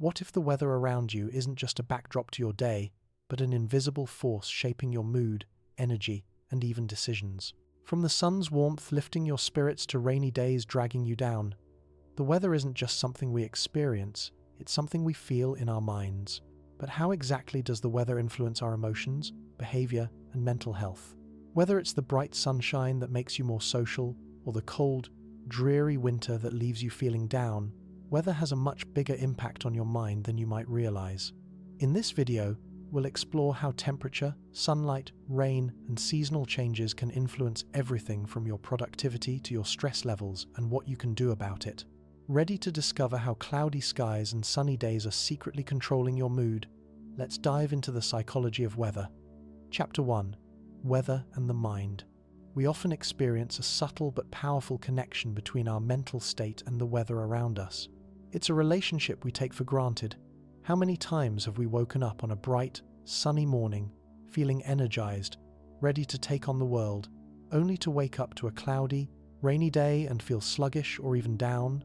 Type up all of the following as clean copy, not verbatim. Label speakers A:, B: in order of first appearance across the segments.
A: What if the weather around you isn't just a backdrop to your day, but an invisible force shaping your mood, energy, and even decisions? From the sun's warmth lifting your spirits to rainy days dragging you down, the weather isn't just something we experience, it's something we feel in our minds. But how exactly does the weather influence our emotions, behavior, and mental health? Whether it's the bright sunshine that makes you more social, or the cold, dreary winter that leaves you feeling down, weather has a much bigger impact on your mind than you might realize. In this video, we'll explore how temperature, sunlight, rain, and seasonal changes can influence everything from your productivity to your stress levels and what you can do about it. Ready to discover how cloudy skies and sunny days are secretly controlling your mood? Let's dive into the psychology of weather. Chapter 1: Weather and the Mind. We often experience a subtle but powerful connection between our mental state and the weather around us. It's a relationship we take for granted. How many times have we woken up on a bright, sunny morning, feeling energized, ready to take on the world, only to wake up to a cloudy, rainy day and feel sluggish or even down?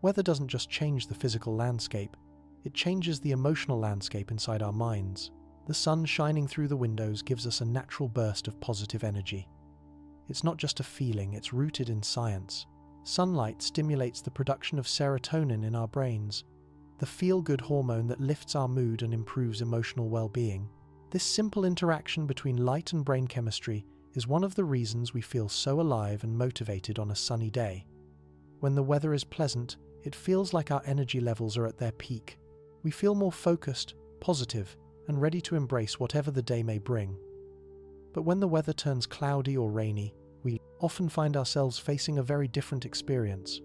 A: Weather doesn't just change the physical landscape, it changes the emotional landscape inside our minds. The sun shining through the windows gives us a natural burst of positive energy. It's not just a feeling, it's rooted in science. Sunlight stimulates the production of serotonin in our brains, the feel-good hormone that lifts our mood and improves emotional well-being. This simple interaction between light and brain chemistry is one of the reasons we feel so alive and motivated on a sunny day. When the weather is pleasant, it feels like our energy levels are at their peak. We feel more focused, positive, and ready to embrace whatever the day may bring. But when the weather turns cloudy or rainy, we often find ourselves facing a very different experience.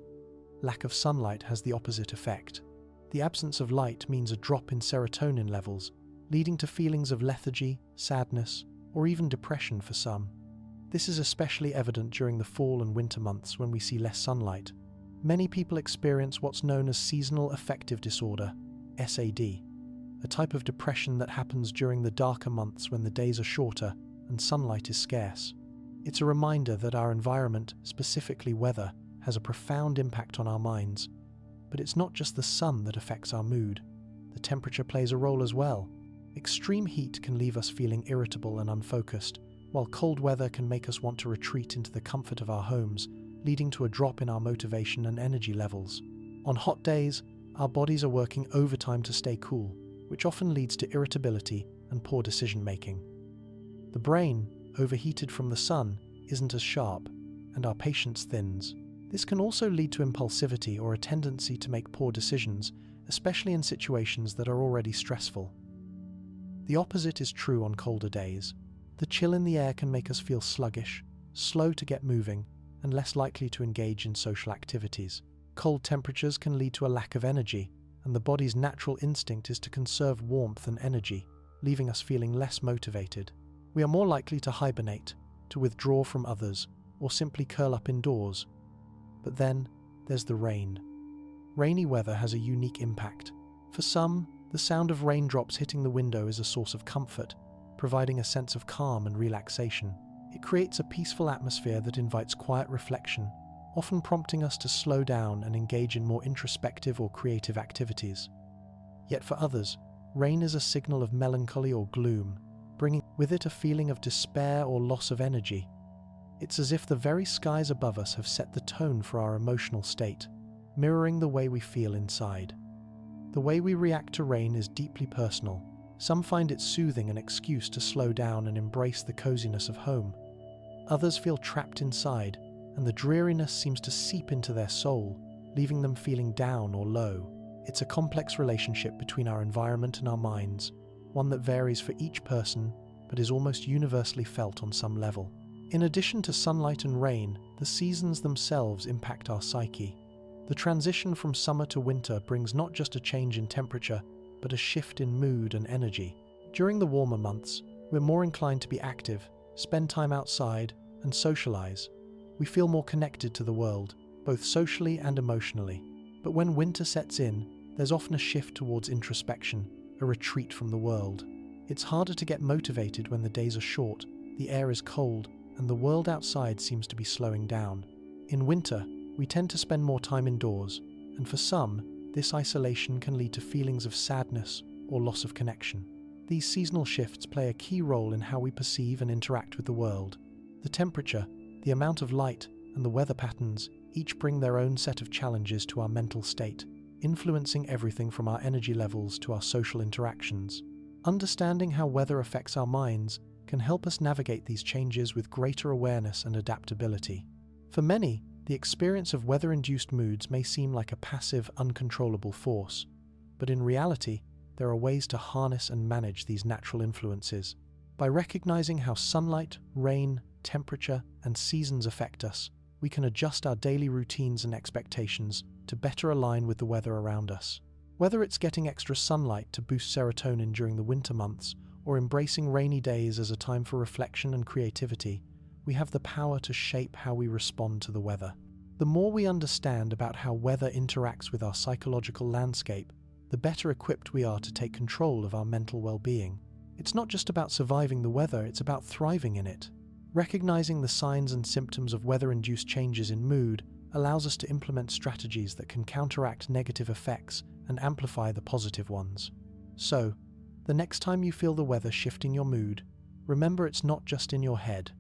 A: Lack of sunlight has the opposite effect. The absence of light means a drop in serotonin levels, leading to feelings of lethargy, sadness, or even depression for some. This is especially evident during the fall and winter months when we see less sunlight. Many people experience what's known as seasonal affective disorder, SAD, a type of depression that happens during the darker months when the days are shorter and sunlight is scarce. It's a reminder that our environment, specifically weather, has a profound impact on our minds. But it's not just the sun that affects our mood. The temperature plays a role as well. Extreme heat can leave us feeling irritable and unfocused, while cold weather can make us want to retreat into the comfort of our homes, leading to a drop in our motivation and energy levels. On hot days, our bodies are working overtime to stay cool, which often leads to irritability and poor decision-making. The brain, overheated from the sun, isn't as sharp, and our patience thins. This can also lead to impulsivity or a tendency to make poor decisions, especially in situations that are already stressful. The opposite is true on colder days. The chill in the air can make us feel sluggish, slow to get moving, and less likely to engage in social activities. Cold temperatures can lead to a lack of energy, and the body's natural instinct is to conserve warmth and energy, leaving us feeling less motivated. We are more likely to hibernate, to withdraw from others, or simply curl up indoors. But then, there's the rain. Rainy weather has a unique impact. For some, the sound of raindrops hitting the window is a source of comfort, providing a sense of calm and relaxation. It creates a peaceful atmosphere that invites quiet reflection, often prompting us to slow down and engage in more introspective or creative activities. Yet for others, rain is a signal of melancholy or gloom, bringing with it a feeling of despair or loss of energy. It's as if the very skies above us have set the tone for our emotional state, mirroring the way we feel inside. The way we react to rain is deeply personal. Some find it soothing, an excuse to slow down and embrace the coziness of home. Others feel trapped inside, and the dreariness seems to seep into their soul, leaving them feeling down or low. It's a complex relationship between our environment and our minds, one that varies for each person, but is almost universally felt on some level. In addition to sunlight and rain, the seasons themselves impact our psyche. The transition from summer to winter brings not just a change in temperature, but a shift in mood and energy. During the warmer months, we're more inclined to be active, spend time outside, and socialize. We feel more connected to the world, both socially and emotionally. But when winter sets in, there's often a shift towards introspection, a retreat from the world. It's harder to get motivated when the days are short, the air is cold, and the world outside seems to be slowing down. In winter, we tend to spend more time indoors, and for some, this isolation can lead to feelings of sadness or loss of connection. These seasonal shifts play a key role in how we perceive and interact with the world. The temperature, the amount of light, and the weather patterns each bring their own set of challenges to our mental state, influencing everything from our energy levels to our social interactions. Understanding how weather affects our minds can help us navigate these changes with greater awareness and adaptability. For many, the experience of weather-induced moods may seem like a passive, uncontrollable force, but in reality, there are ways to harness and manage these natural influences. By recognizing how sunlight, rain, temperature, and seasons affect us, we can adjust our daily routines and expectations to better align with the weather around us. Whether it's getting extra sunlight to boost serotonin during the winter months, or embracing rainy days as a time for reflection and creativity, we have the power to shape how we respond to the weather. The more we understand about how weather interacts with our psychological landscape, the better equipped we are to take control of our mental well-being. It's not just about surviving the weather, it's about thriving in it. Recognizing the signs and symptoms of weather-induced changes in mood allows us to implement strategies that can counteract negative effects and amplify the positive ones. So, the next time you feel the weather shifting your mood, remember it's not just in your head.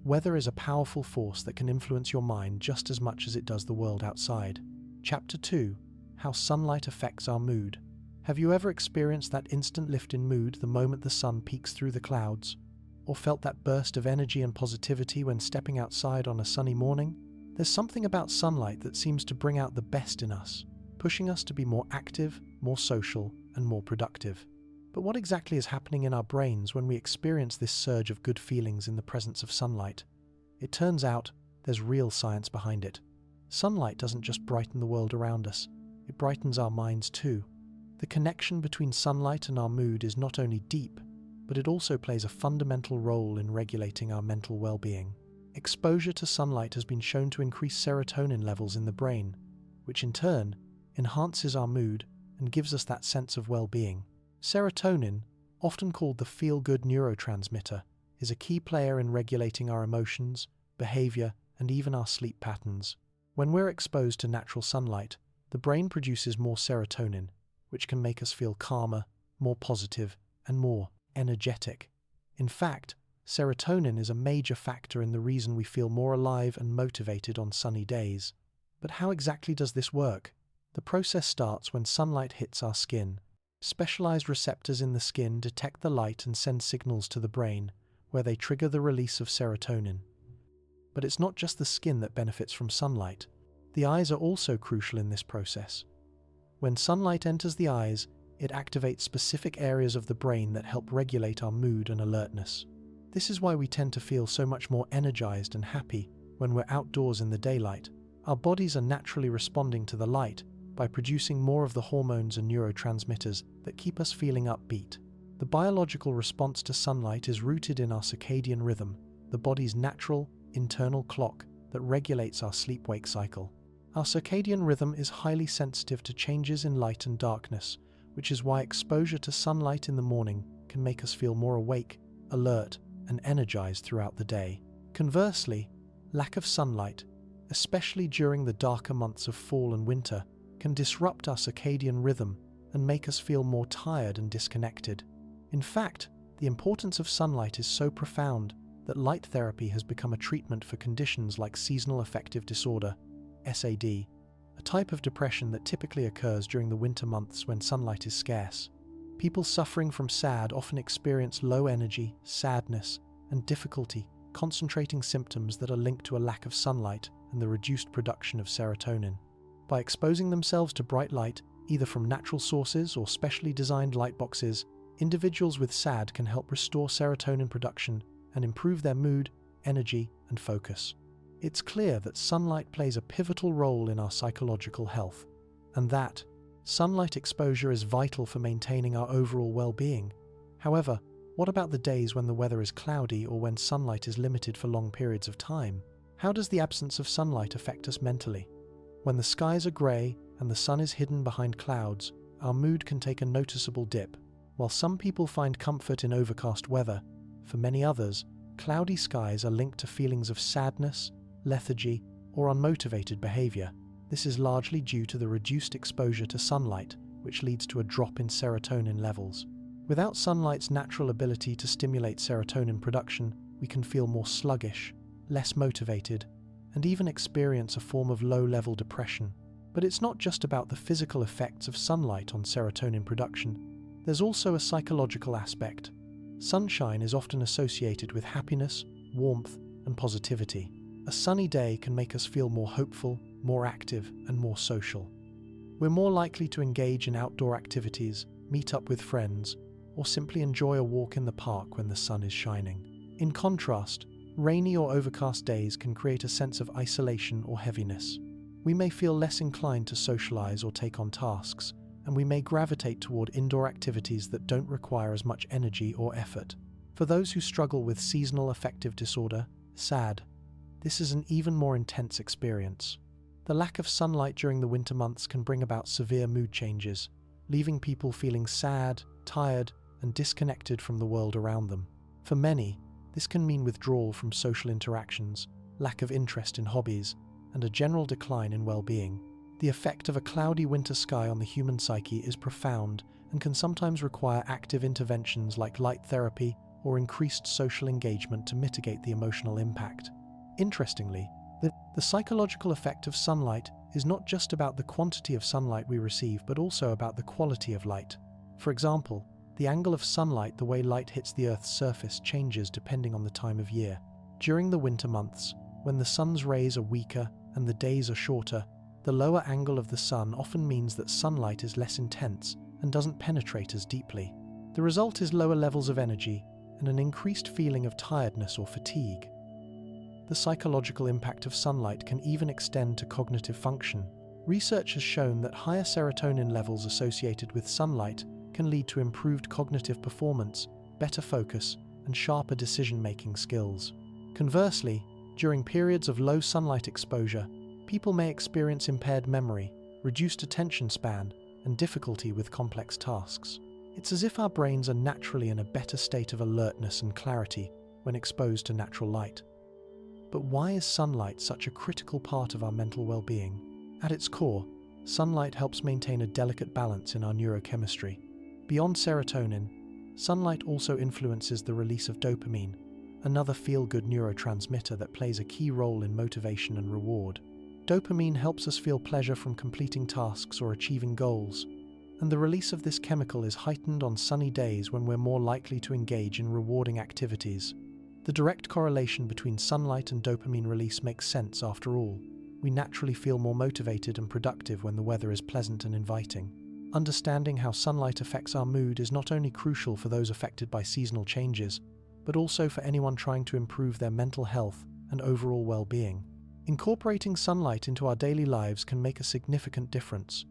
A: Weather is a powerful force that can influence your mind just as much as it does the world outside. Chapter 2: How Sunlight Affects Our Mood. Have you ever experienced that instant lift in mood the moment the sun peeks through the clouds? Or felt that burst of energy and positivity when stepping outside on a sunny morning? There's something about sunlight that seems to bring out the best in us, pushing us to be more active, more social, and more productive. But what exactly is happening in our brains when we experience this surge of good feelings in the presence of sunlight? It turns out there's real science behind it. Sunlight doesn't just brighten the world around us, it brightens our minds too. The connection between sunlight and our mood is not only deep, but it also plays a fundamental role in regulating our mental well-being. Exposure to sunlight has been shown to increase serotonin levels in the brain, which in turn enhances our mood and gives us that sense of well-being. Serotonin, often called the feel-good neurotransmitter, is a key player in regulating our emotions, behavior, and even our sleep patterns. When we're exposed to natural sunlight, the brain produces more serotonin, which can make us feel calmer, more positive, and more energetic. In fact, serotonin is a major factor in the reason we feel more alive and motivated on sunny days. But how exactly does this work? The process starts when sunlight hits our skin. Specialized receptors in the skin detect the light and send signals to the brain, where they trigger the release of serotonin. But it's not just the skin that benefits from sunlight. The eyes are also crucial in this process. When sunlight enters the eyes, it activates specific areas of the brain that help regulate our mood and alertness. This is why we tend to feel so much more energized and happy when we're outdoors in the daylight. Our bodies are naturally responding to the light by producing more of the hormones and neurotransmitters that keep us feeling upbeat. The biological response to sunlight is rooted in our circadian rhythm, the body's natural, internal clock that regulates our sleep-wake cycle. Our circadian rhythm is highly sensitive to changes in light and darkness, which is why exposure to sunlight in the morning can make us feel more awake, alert, and energized throughout the day. Conversely, lack of sunlight, especially during the darker months of fall and winter, can disrupt our circadian rhythm and make us feel more tired and disconnected. In fact, the importance of sunlight is so profound that light therapy has become a treatment for conditions like seasonal affective disorder, SAD, a type of depression that typically occurs during the winter months when sunlight is scarce. People suffering from SAD often experience low energy, sadness, and difficulty concentrating, symptoms that are linked to a lack of sunlight and the reduced production of serotonin. By exposing themselves to bright light, either from natural sources or specially designed light boxes, individuals with SAD can help restore serotonin production and improve their mood, energy, and focus. It's clear that sunlight plays a pivotal role in our psychological health, and that sunlight exposure is vital for maintaining our overall well-being. However, what about the days when the weather is cloudy or when sunlight is limited for long periods of time? How does the absence of sunlight affect us mentally? When the skies are grey and the sun is hidden behind clouds, our mood can take a noticeable dip. While some people find comfort in overcast weather, for many others, cloudy skies are linked to feelings of sadness, lethargy, or unmotivated behavior. This is largely due to the reduced exposure to sunlight, which leads to a drop in serotonin levels. Without sunlight's natural ability to stimulate serotonin production, we can feel more sluggish, less motivated, and even experience a form of low-level depression. But it's not just about the physical effects of sunlight on serotonin production. There's also a psychological aspect. Sunshine is often associated with happiness, warmth, and positivity. A sunny day can make us feel more hopeful, more active, and more social. We're more likely to engage in outdoor activities, meet up with friends, or simply enjoy a walk in the park when the sun is shining. In contrast, rainy or overcast days can create a sense of isolation or heaviness. We may feel less inclined to socialize or take on tasks, and we may gravitate toward indoor activities that don't require as much energy or effort. For those who struggle with seasonal affective disorder, SAD, this is an even more intense experience. The lack of sunlight during the winter months can bring about severe mood changes, leaving people feeling sad, tired, and disconnected from the world around them. For many, this can mean withdrawal from social interactions, lack of interest in hobbies, and a general decline in well-being. The effect of a cloudy winter sky on the human psyche is profound and can sometimes require active interventions like light therapy or increased social engagement to mitigate the emotional impact. Interestingly, the psychological effect of sunlight is not just about the quantity of sunlight we receive, but also about the quality of light. For example, the angle of sunlight, the way light hits the Earth's surface, changes depending on the time of year. During the winter months, when the sun's rays are weaker and the days are shorter, the lower angle of the sun often means that sunlight is less intense and doesn't penetrate as deeply. The result is lower levels of energy and an increased feeling of tiredness or fatigue. The psychological impact of sunlight can even extend to cognitive function. Research has shown that higher serotonin levels associated with sunlight can lead to improved cognitive performance, better focus, and sharper decision-making skills. Conversely, during periods of low sunlight exposure, people may experience impaired memory, reduced attention span, and difficulty with complex tasks. It's as if our brains are naturally in a better state of alertness and clarity when exposed to natural light. But why is sunlight such a critical part of our mental well-being? At its core, sunlight helps maintain a delicate balance in our neurochemistry. Beyond serotonin, sunlight also influences the release of dopamine, another feel-good neurotransmitter that plays a key role in motivation and reward. Dopamine helps us feel pleasure from completing tasks or achieving goals, and the release of this chemical is heightened on sunny days when we're more likely to engage in rewarding activities. The direct correlation between sunlight and dopamine release makes sense after all. We naturally feel more motivated and productive when the weather is pleasant and inviting. Understanding how sunlight affects our mood is not only crucial for those affected by seasonal changes, but also for anyone trying to improve their mental health and overall well-being. Incorporating sunlight into our daily lives can make a significant difference.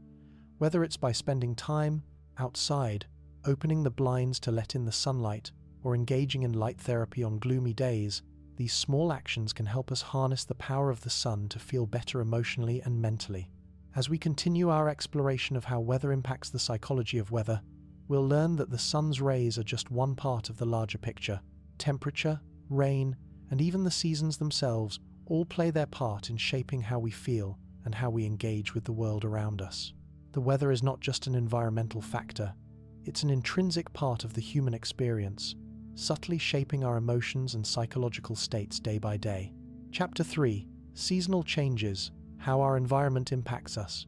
A: Whether it's by spending time outside, opening the blinds to let in the sunlight, or engaging in light therapy on gloomy days, these small actions can help us harness the power of the sun to feel better emotionally and mentally. As we continue our exploration of how weather impacts the psychology of weather, we'll learn that the sun's rays are just one part of the larger picture. Temperature, rain, and even the seasons themselves all play their part in shaping how we feel and how we engage with the world around us. The weather is not just an environmental factor, it's an intrinsic part of the human experience, subtly shaping our emotions and psychological states day by day. Chapter 3: Seasonal Changes: How Our Environment Impacts Us.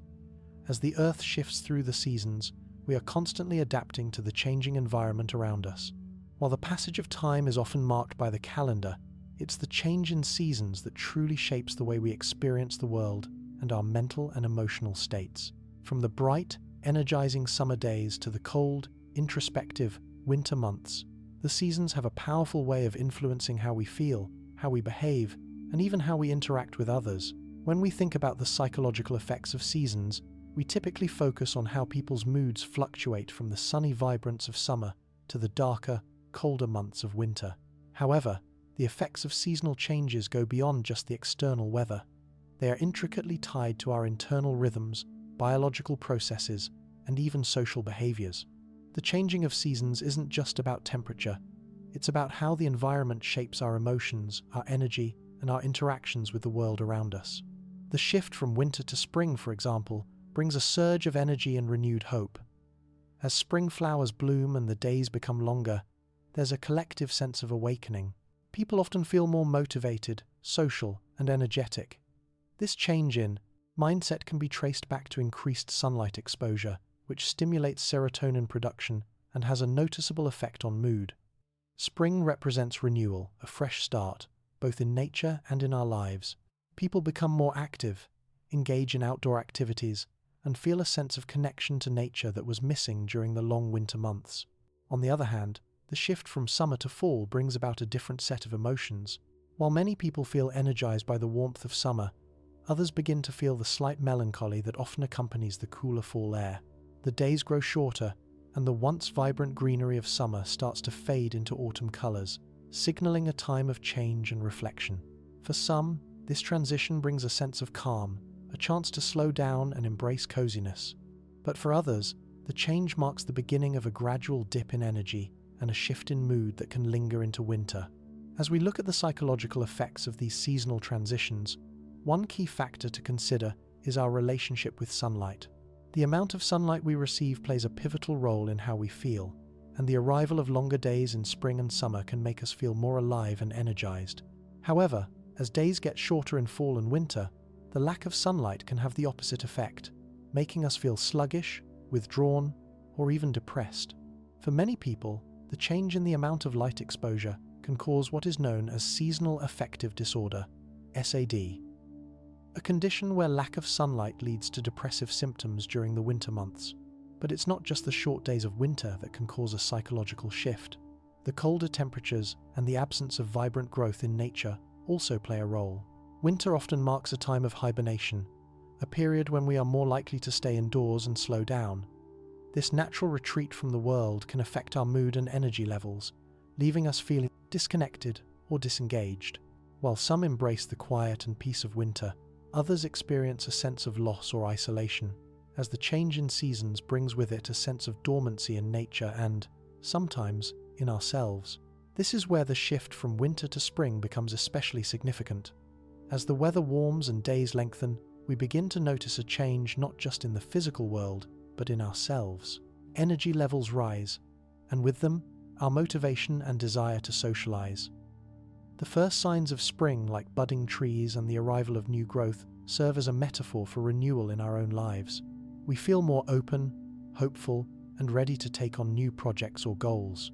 A: As the Earth shifts through the seasons, we are constantly adapting to the changing environment around us. While the passage of time is often marked by the calendar, it's the change in seasons that truly shapes the way we experience the world and our mental and emotional states. From the bright, energizing summer days to the cold, introspective winter months, the seasons have a powerful way of influencing how we feel, how we behave, and even how we interact with others. When we think about the psychological effects of seasons, we typically focus on how people's moods fluctuate from the sunny vibrance of summer to the darker, colder months of winter. However, the effects of seasonal changes go beyond just the external weather. They are intricately tied to our internal rhythms, biological processes, and even social behaviors. The changing of seasons isn't just about temperature, it's about how the environment shapes our emotions, our energy, and our interactions with the world around us. The shift from winter to spring, for example, brings a surge of energy and renewed hope. As spring flowers bloom and the days become longer, there's a collective sense of awakening. People often feel more motivated, social, and energetic. This change in mindset can be traced back to increased sunlight exposure, which stimulates serotonin production and has a noticeable effect on mood. Spring represents renewal, a fresh start, both in nature and in our lives. People become more active, engage in outdoor activities, and feel a sense of connection to nature that was missing during the long winter months. On the other hand, the shift from summer to fall brings about a different set of emotions. While many people feel energized by the warmth of summer, others begin to feel the slight melancholy that often accompanies the cooler fall air. The days grow shorter, and the once vibrant greenery of summer starts to fade into autumn colors, signaling a time of change and reflection. For some, this transition brings a sense of calm, a chance to slow down and embrace coziness. But for others, the change marks the beginning of a gradual dip in energy and a shift in mood that can linger into winter. As we look at the psychological effects of these seasonal transitions, one key factor to consider is our relationship with sunlight. The amount of sunlight we receive plays a pivotal role in how we feel, and the arrival of longer days in spring and summer can make us feel more alive and energized. However, as days get shorter in fall and winter, the lack of sunlight can have the opposite effect, making us feel sluggish, withdrawn, or even depressed. For many people, the change in the amount of light exposure can cause what is known as seasonal affective disorder, SAD, a condition where lack of sunlight leads to depressive symptoms during the winter months. But it's not just the short days of winter that can cause a psychological shift. The colder temperatures and the absence of vibrant growth in nature also play a role. Winter often marks a time of hibernation, a period when we are more likely to stay indoors and slow down. This natural retreat from the world can affect our mood and energy levels, leaving us feeling disconnected or disengaged. While some embrace the quiet and peace of winter, others experience a sense of loss or isolation, as the change in seasons brings with it a sense of dormancy in nature and, sometimes, in ourselves. This is where the shift from winter to spring becomes especially significant. As the weather warms and days lengthen, we begin to notice a change not just in the physical world, but in ourselves. Energy levels rise, and with them, our motivation and desire to socialize. The first signs of spring, like budding trees and the arrival of new growth, serve as a metaphor for renewal in our own lives. We feel more open, hopeful, and ready to take on new projects or goals.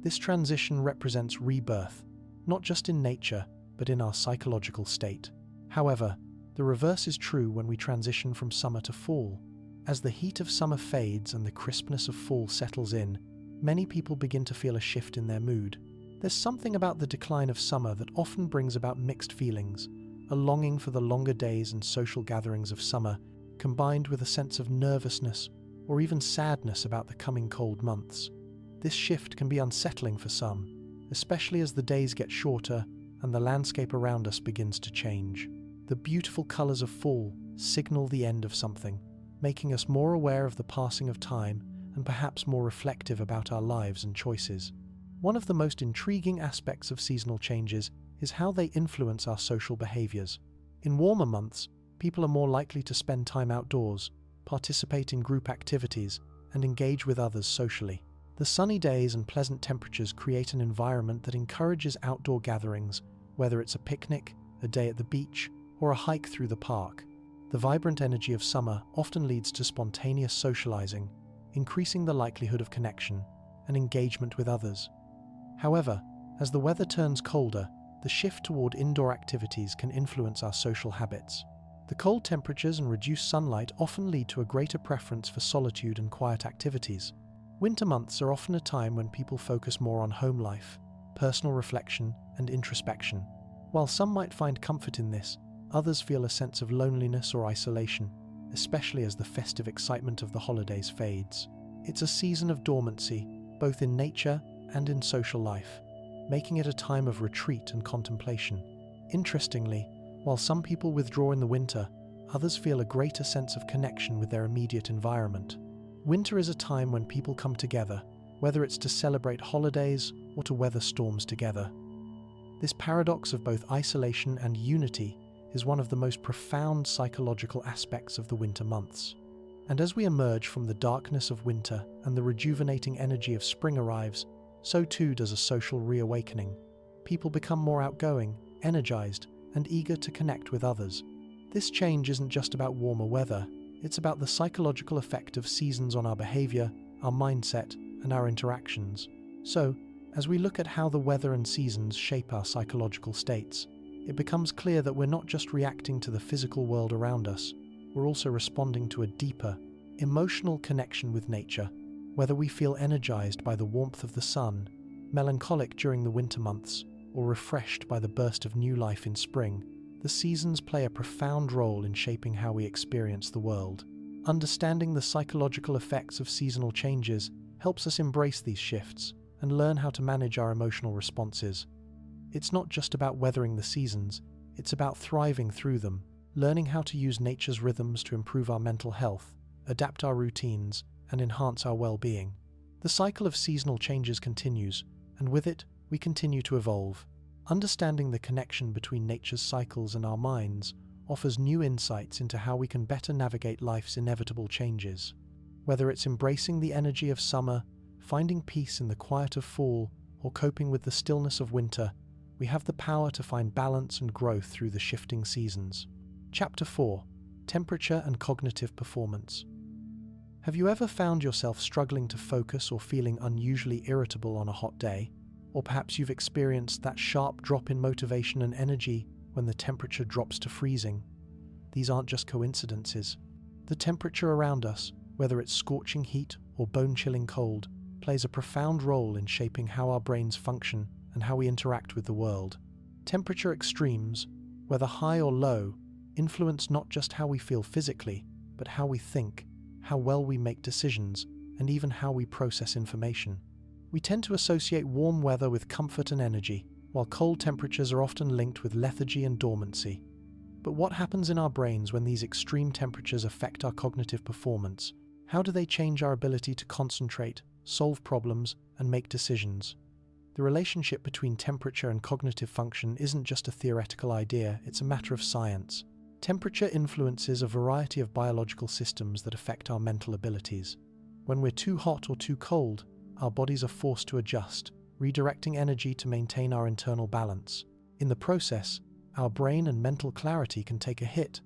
A: This transition represents rebirth, not just in nature, but in our psychological state. However, the reverse is true when we transition from summer to fall. As the heat of summer fades and the crispness of fall settles in, many people begin to feel a shift in their mood. There's something about the decline of summer that often brings about mixed feelings, a longing for the longer days and social gatherings of summer, combined with a sense of nervousness or even sadness about the coming cold months. This shift can be unsettling for some, especially as the days get shorter and the landscape around us begins to change. The beautiful colors of fall signal the end of something, making us more aware of the passing of time and perhaps more reflective about our lives and choices. One of the most intriguing aspects of seasonal changes is how they influence our social behaviors. In warmer months, people are more likely to spend time outdoors, participate in group activities, and engage with others socially. The sunny days and pleasant temperatures create an environment that encourages outdoor gatherings, whether it's a picnic, a day at the beach, or a hike through the park. The vibrant energy of summer often leads to spontaneous socializing, increasing the likelihood of connection and engagement with others. However, as the weather turns colder, the shift toward indoor activities can influence our social habits. The cold temperatures and reduced sunlight often lead to a greater preference for solitude and quiet activities. Winter months are often a time when people focus more on home life, personal reflection, and introspection. While some might find comfort in this, others feel a sense of loneliness or isolation, especially as the festive excitement of the holidays fades. It's a season of dormancy, both in nature and in social life, making it a time of retreat and contemplation. Interestingly, while some people withdraw in the winter, others feel a greater sense of connection with their immediate environment. Winter is a time when people come together, whether it's to celebrate holidays or to weather storms together. This paradox of both isolation and unity is one of the most profound psychological aspects of the winter months. And as we emerge from the darkness of winter and the rejuvenating energy of spring arrives, so too does a social reawakening. People become more outgoing, energized, and eager to connect with others. This change isn't just about warmer weather, it's about the psychological effect of seasons on our behavior, our mindset, and our interactions. So, as we look at how the weather and seasons shape our psychological states, it becomes clear that we're not just reacting to the physical world around us, we're also responding to a deeper, emotional connection with nature. Whether we feel energized by the warmth of the sun, melancholic during the winter months, or refreshed by the burst of new life in spring, the seasons play a profound role in shaping how we experience the world. Understanding the psychological effects of seasonal changes helps us embrace these shifts and learn how to manage our emotional responses. It's not just about weathering the seasons, it's about thriving through them, learning how to use nature's rhythms to improve our mental health, adapt our routines, and enhance our well-being. The cycle of seasonal changes continues, and with it, we continue to evolve. Understanding the connection between nature's cycles and our minds offers new insights into how we can better navigate life's inevitable changes. Whether it's embracing the energy of summer, finding peace in the quiet of fall, or coping with the stillness of winter, we have the power to find balance and growth through the shifting seasons. Chapter 4: Temperature and Cognitive Performance. Have you ever found yourself struggling to focus or feeling unusually irritable on a hot day? Or perhaps you've experienced that sharp drop in motivation and energy when the temperature drops to freezing. These aren't just coincidences. The temperature around us, whether it's scorching heat or bone-chilling cold, plays a profound role in shaping how our brains function and how we interact with the world. Temperature extremes, whether high or low, influence not just how we feel physically, but how we think, how well we make decisions, and even how we process information. We tend to associate warm weather with comfort and energy, while cold temperatures are often linked with lethargy and dormancy. But what happens in our brains when these extreme temperatures affect our cognitive performance? How do they change our ability to concentrate, solve problems, and make decisions? The relationship between temperature and cognitive function isn't just a theoretical idea, it's a matter of science. Temperature influences a variety of biological systems that affect our mental abilities. When we're too hot or too cold, our bodies are forced to adjust, redirecting energy to maintain our internal balance. In the process, our brain and mental clarity can take a hit.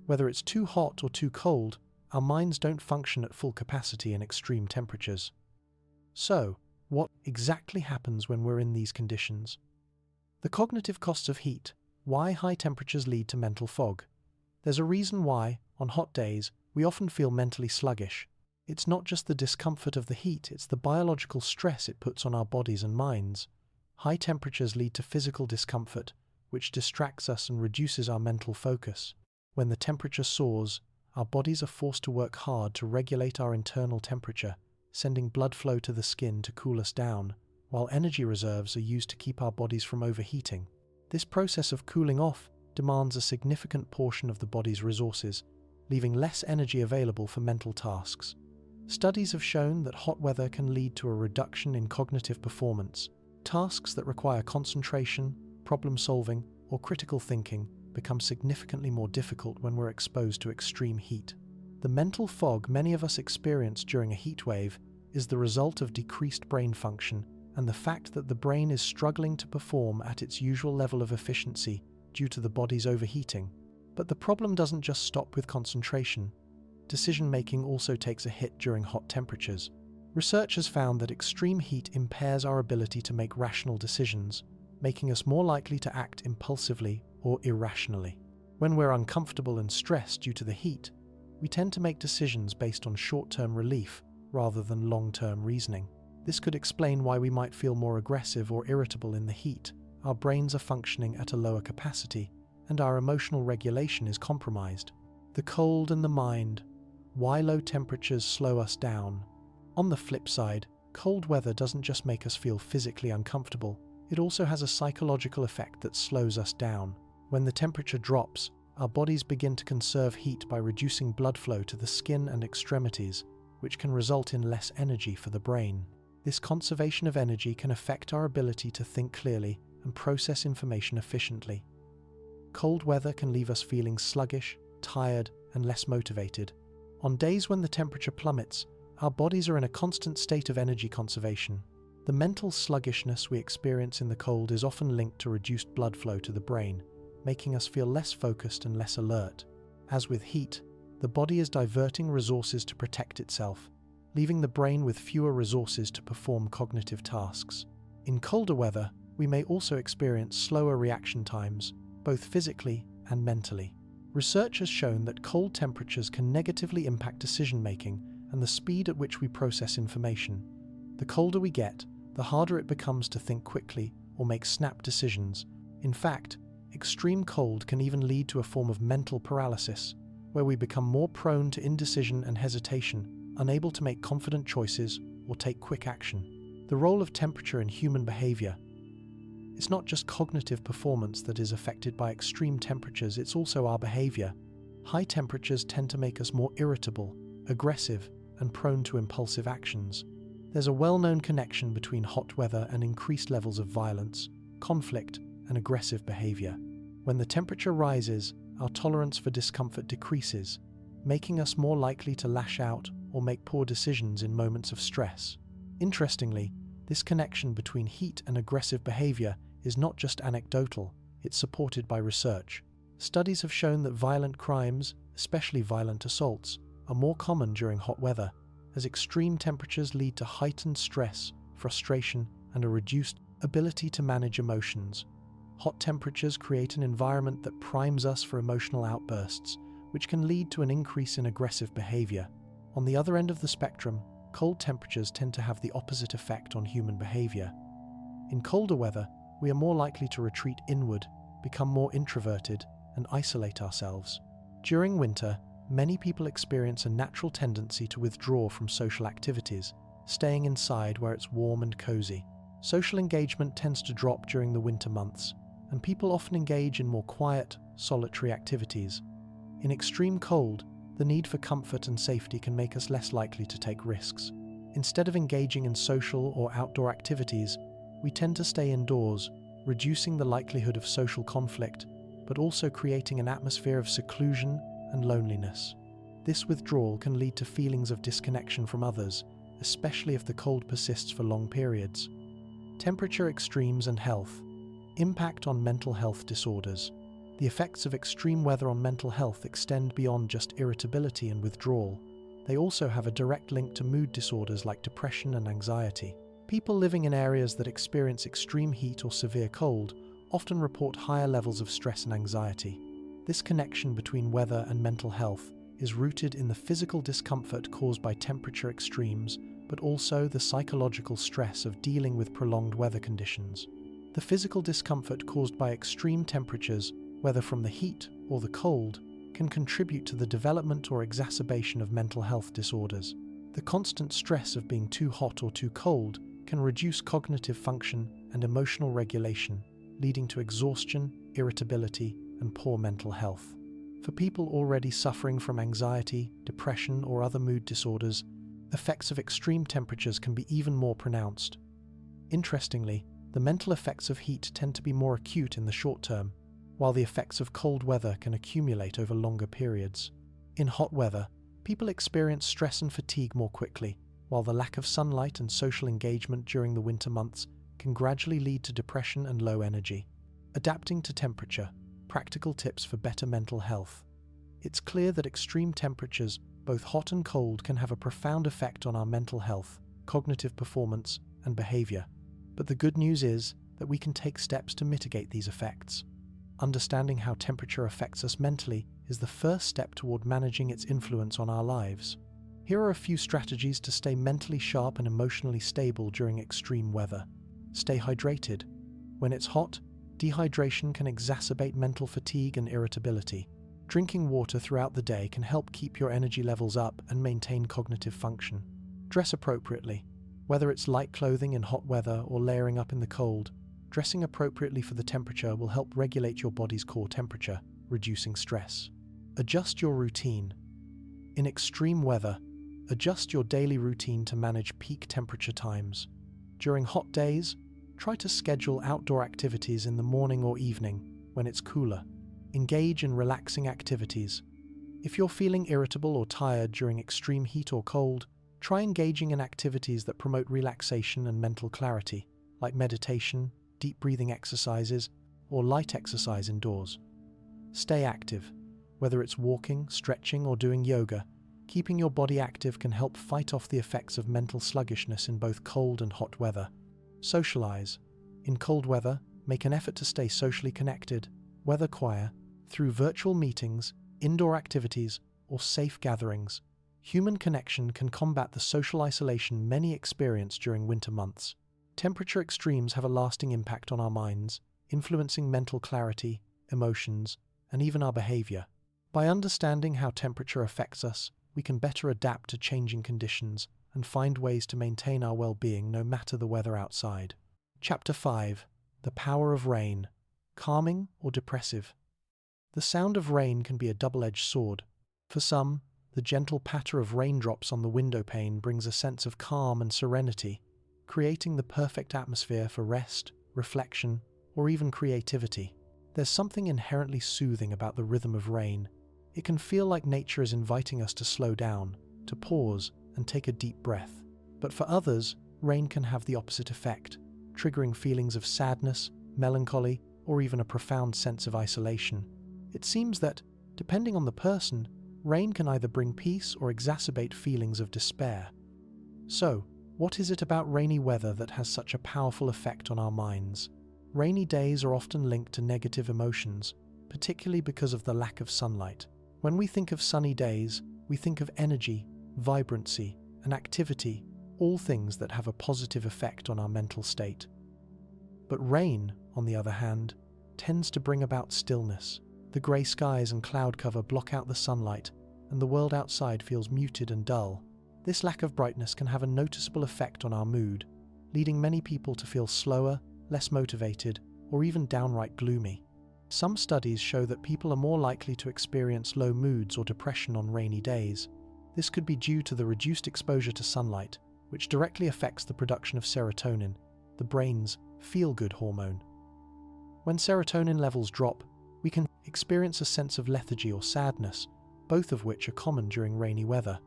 A: Whether it's too hot or too cold, our minds don't function at full capacity in extreme temperatures. So, what exactly happens when we're in these conditions? The cognitive costs of heat. Why high temperatures lead to mental fog. There's a reason why, on hot days, we often feel mentally sluggish. It's not just the discomfort of the heat, it's the biological stress it puts on our bodies and minds. High temperatures lead to physical discomfort, which distracts us and reduces our mental focus. When the temperature soars, our bodies are forced to work hard to regulate our internal temperature, sending blood flow to the skin to cool us down, while energy reserves are used to keep our bodies from overheating. This process of cooling off demands a significant portion of the body's resources, leaving less energy available for mental tasks. Studies have shown that hot weather can lead to a reduction in cognitive performance. Tasks that require concentration, problem-solving, or critical thinking become significantly more difficult when we're exposed to extreme heat. The mental fog many of us experience during a heat wave is the result of decreased brain function and the fact that the brain is struggling to perform at its usual level of efficiency due to the body's overheating. But the problem doesn't just stop with concentration. Decision-making also takes a hit during hot temperatures. Research has found that extreme heat impairs our ability to make rational decisions, making us more likely to act impulsively or irrationally. When we're uncomfortable and stressed due to the heat, we tend to make decisions based on short-term relief rather than long-term reasoning. This could explain why we might feel more aggressive or irritable in the heat. Our brains are functioning at a lower capacity, and our emotional regulation is compromised. The cold and the mind. Why low temperatures slow us down. On the flip side, cold weather doesn't just make us feel physically uncomfortable, it also has a psychological effect that slows us down. When the temperature drops, our bodies begin to conserve heat by reducing blood flow to the skin and extremities, which can result in less energy for the brain. This conservation of energy can affect our ability to think clearly and process information efficiently. cold weather can leave us feeling sluggish, tired, and less motivated. On days when the temperature plummets, our bodies are in a constant state of energy conservation. The mental sluggishness we experience in the cold is often linked to reduced blood flow to the brain, making us feel less focused and less alert. As with heat, the body is diverting resources to protect itself, leaving the brain with fewer resources to perform cognitive tasks. In colder weather, we may also experience slower reaction times, both physically and mentally. Research has shown that cold temperatures can negatively impact decision-making and the speed at which we process information. The colder we get, the harder it becomes to think quickly or make snap decisions. In fact, extreme cold can even lead to a form of mental paralysis, where we become more prone to indecision and hesitation, unable to make confident choices or take quick action. The role of temperature in human behavior. It's not just cognitive performance that is affected by extreme temperatures, it's also our behavior. High temperatures tend to make us more irritable, aggressive, and prone to impulsive actions. There's a well-known connection between hot weather and increased levels of violence, conflict, and aggressive behavior. When the temperature rises, our tolerance for discomfort decreases, making us more likely to lash out or make poor decisions in moments of stress. Interestingly, this connection between heat and aggressive behavior is not just anecdotal, it's supported by research. Studies have shown that violent crimes, especially violent assaults, are more common during hot weather, as extreme temperatures lead to heightened stress, frustration, and a reduced ability to manage emotions. Hot temperatures create an environment that primes us for emotional outbursts, which can lead to an increase in aggressive behavior. On the other end of the spectrum, cold temperatures tend to have the opposite effect on human behavior. In colder weather, we are more likely to retreat inward, become more introverted, and isolate ourselves. During winter, many people experience a natural tendency to withdraw from social activities, staying inside where it's warm and cozy. Social engagement tends to drop during the winter months, and people often engage in more quiet, solitary activities. In extreme cold, the need for comfort and safety can make us less likely to take risks. Instead of engaging in social or outdoor activities, we tend to stay indoors, reducing the likelihood of social conflict, but also creating an atmosphere of seclusion and loneliness. This withdrawal can lead to feelings of disconnection from others, especially if the cold persists for long periods. Temperature extremes and health. Impact on mental health disorders. The effects of extreme weather on mental health extend beyond just irritability and withdrawal. They also have a direct link to mood disorders like depression and anxiety. People living in areas that experience extreme heat or severe cold often report higher levels of stress and anxiety. This connection between weather and mental health is rooted in the physical discomfort caused by temperature extremes, but also the psychological stress of dealing with prolonged weather conditions. The physical discomfort caused by extreme temperatures, whether from the heat or the cold, can contribute to the development or exacerbation of mental health disorders. The constant stress of being too hot or too cold can reduce cognitive function and emotional regulation, leading to exhaustion, irritability, and poor mental health. For people already suffering from anxiety, depression, or other mood disorders, effects of extreme temperatures can be even more pronounced. Interestingly, the mental effects of heat tend to be more acute in the short term, while the effects of cold weather can accumulate over longer periods. In hot weather, people experience stress and fatigue more quickly, while the lack of sunlight and social engagement during the winter months can gradually lead to depression and low energy. Adapting to temperature. Practical tips for better mental health. It's clear that extreme temperatures, both hot and cold, can have a profound effect on our mental health, cognitive performance, and behavior. But the good news is that we can take steps to mitigate these effects. Understanding how temperature affects us mentally is the first step toward managing its influence on our lives. Here are a few strategies to stay mentally sharp and emotionally stable during extreme weather. Stay hydrated. When it's hot, dehydration can exacerbate mental fatigue and irritability. Drinking water throughout the day can help keep your energy levels up and maintain cognitive function. Dress appropriately. Whether it's light clothing in hot weather or layering up in the cold, dressing appropriately for the temperature will help regulate your body's core temperature, reducing stress. Adjust your routine. In extreme weather, adjust your daily routine to manage peak temperature times. During hot days, try to schedule outdoor activities in the morning or evening when it's cooler. engage in relaxing activities. If you're feeling irritable or tired during extreme heat or cold, try engaging in activities that promote relaxation and mental clarity, like meditation, deep breathing exercises, or light exercise indoors. Stay active. Whether it's walking, stretching, or doing yoga, keeping your body active can help fight off the effects of mental sluggishness in both cold and hot weather. Socialize. In cold weather, make an effort to stay socially connected, whether through virtual meetings, indoor activities, or safe gatherings. Human connection can combat the social isolation many experience during winter months. Temperature extremes have a lasting impact on our minds, influencing mental clarity, emotions, and even our behavior. By understanding how temperature affects us, we can better adapt to changing conditions and find ways to maintain our well-being no matter the weather outside. Chapter 5. The Power of Rain. Calming or depressive? The sound of rain can be a double-edged sword. For some, the gentle patter of raindrops on the window pane brings a sense of calm and serenity, creating the perfect atmosphere for rest, reflection, or even creativity. There's something inherently soothing about the rhythm of rain. It can feel like nature is inviting us to slow down, to pause, and take a deep breath. But for others, rain can have the opposite effect, triggering feelings of sadness, melancholy, or even a profound sense of isolation. It seems that, depending on the person, rain can either bring peace or exacerbate feelings of despair. So, what is it about rainy weather that has such a powerful effect on our minds? Rainy days are often linked to negative emotions, particularly because of the lack of sunlight. When we think of sunny days, we think of energy, vibrancy, and activity, all things that have a positive effect on our mental state. But rain, on the other hand, tends to bring about stillness. The grey skies and cloud cover block out the sunlight, and the world outside feels muted and dull. This lack of brightness can have a noticeable effect on our mood, leading many people to feel slower, less motivated, or even downright gloomy. Some studies show that people are more likely to experience low moods or depression on rainy days. This could be due to the reduced exposure to sunlight, which directly affects the production of serotonin, the brain's feel-good hormone. When serotonin levels drop, we can experience a sense of lethargy or sadness, both of which are common during rainy weather.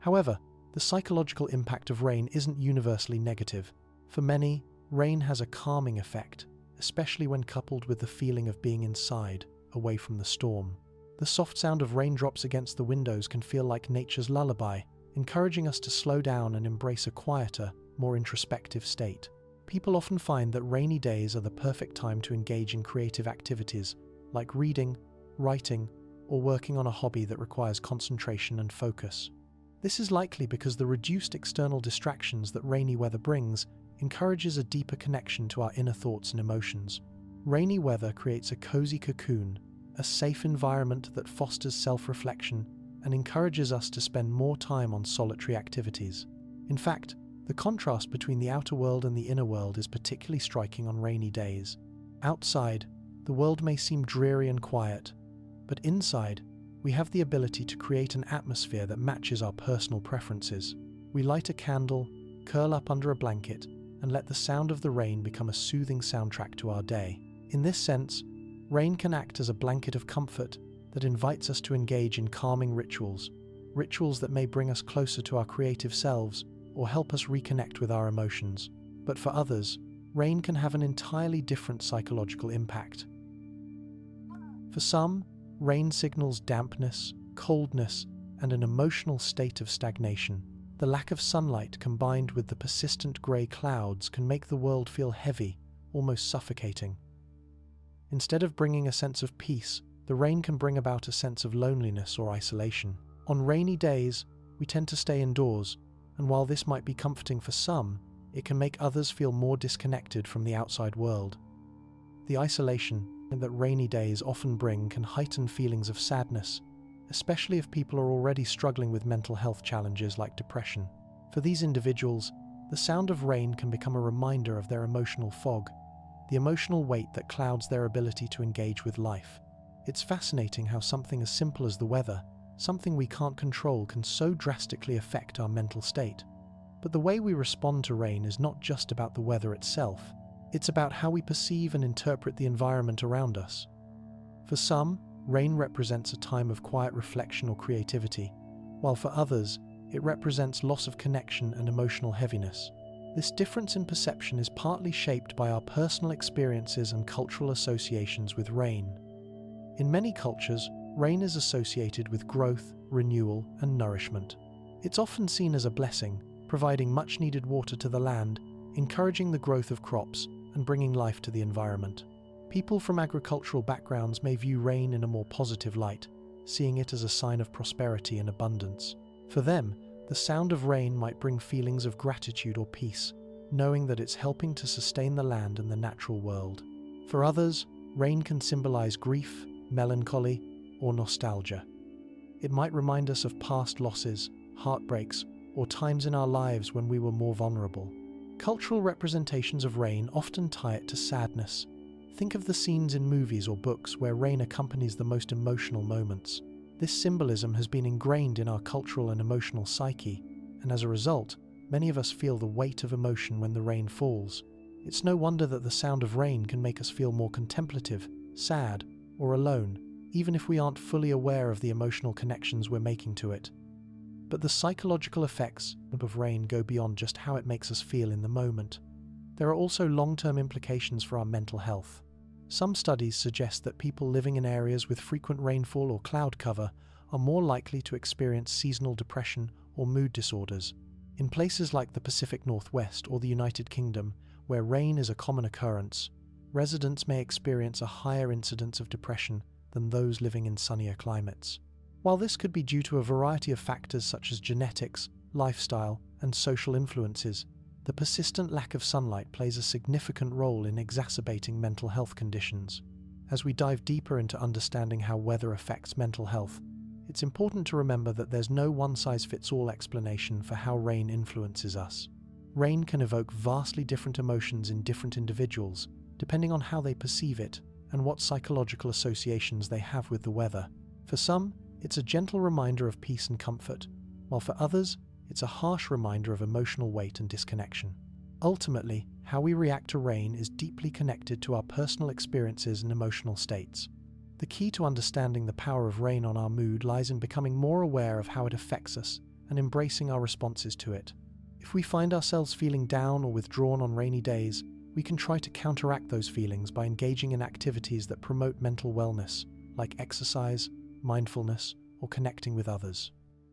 A: However, the psychological impact of rain isn't universally negative. For many, rain has a calming effect, especially when coupled with the feeling of being inside, away from the storm. The soft sound of raindrops against the windows can feel like nature's lullaby, encouraging us to slow down and embrace a quieter, more introspective state. People often find that rainy days are the perfect time to engage in creative activities, like reading, writing, or working on a hobby that requires concentration and focus. This is likely because the reduced external distractions that rainy weather brings encourages a deeper connection to our inner thoughts and emotions. Rainy weather creates a cozy cocoon, a safe environment that fosters self-reflection and encourages us to spend more time on solitary activities. In fact, the contrast between the outer world and the inner world is particularly striking on rainy days. Outside, the world may seem dreary and quiet, but inside, we have the ability to create an atmosphere that matches our personal preferences. We light a candle, curl up under a blanket, and let the sound of the rain become a soothing soundtrack to our day. In this sense, rain can act as a blanket of comfort that invites us to engage in calming rituals that may bring us closer to our creative selves or help us reconnect with our emotions. But for others, rain can have an entirely different psychological impact. For some, rain signals dampness, coldness, and an emotional state of stagnation. The lack of sunlight combined with the persistent grey clouds can make the world feel heavy, almost suffocating. Instead of bringing a sense of peace, the rain can bring about a sense of loneliness or isolation. On rainy days, we tend to stay indoors, and while this might be comforting for some, it can make others feel more disconnected from the outside world. The isolation that rainy days often bring can heighten feelings of sadness, especially if people are already struggling with mental health challenges like depression. For these individuals, the sound of rain can become a reminder of their emotional fog, the emotional weight that clouds their ability to engage with life. It's fascinating how something as simple as the weather, something we can't control, can so drastically affect our mental state. But the way we respond to rain is not just about the weather itself. It's about how we perceive and interpret the environment around us. For some, rain represents a time of quiet reflection or creativity, while for others, it represents loss of connection and emotional heaviness. This difference in perception is partly shaped by our personal experiences and cultural associations with rain. In many cultures, rain is associated with growth, renewal, and nourishment. It's often seen as a blessing, providing much-needed water to the land, encouraging the growth of crops, and bringing life to the environment. People from agricultural backgrounds may view rain in a more positive light, seeing it as a sign of prosperity and abundance. For them, the sound of rain might bring feelings of gratitude or peace, knowing that it's helping to sustain the land and the natural world. For others, rain can symbolize grief, melancholy, or nostalgia. It might remind us of past losses, heartbreaks, or times in our lives when we were more vulnerable. Cultural representations of rain often tie it to sadness. Think of the scenes in movies or books where rain accompanies the most emotional moments. This symbolism has been ingrained in our cultural and emotional psyche, and as a result, many of us feel the weight of emotion when the rain falls. It's no wonder that the sound of rain can make us feel more contemplative, sad, or alone, even if we aren't fully aware of the emotional connections we're making to it. But the psychological effects of rain go beyond just how it makes us feel in the moment. There are also long-term implications for our mental health. Some studies suggest that people living in areas with frequent rainfall or cloud cover are more likely to experience seasonal depression or mood disorders. In places like the Pacific Northwest or the United Kingdom, where rain is a common occurrence, residents may experience a higher incidence of depression than those living in sunnier climates. While this could be due to a variety of factors such as genetics, lifestyle, and social influences, the persistent lack of sunlight plays a significant role in exacerbating mental health conditions. As we dive deeper into understanding how weather affects mental health, it's important to remember that there's no one-size-fits-all explanation for how rain influences us. Rain can evoke vastly different emotions in different individuals, depending on how they perceive it and what psychological associations they have with the weather. For some, it's a gentle reminder of peace and comfort, while for others, it's a harsh reminder of emotional weight and disconnection. Ultimately, how we react to rain is deeply connected to our personal experiences and emotional states. The key to understanding the power of rain on our mood lies in becoming more aware of how it affects us and embracing our responses to it. If we find ourselves feeling down or withdrawn on rainy days, we can try to counteract those feelings by engaging in activities that promote mental wellness, like exercise, mindfulness, or connecting with others.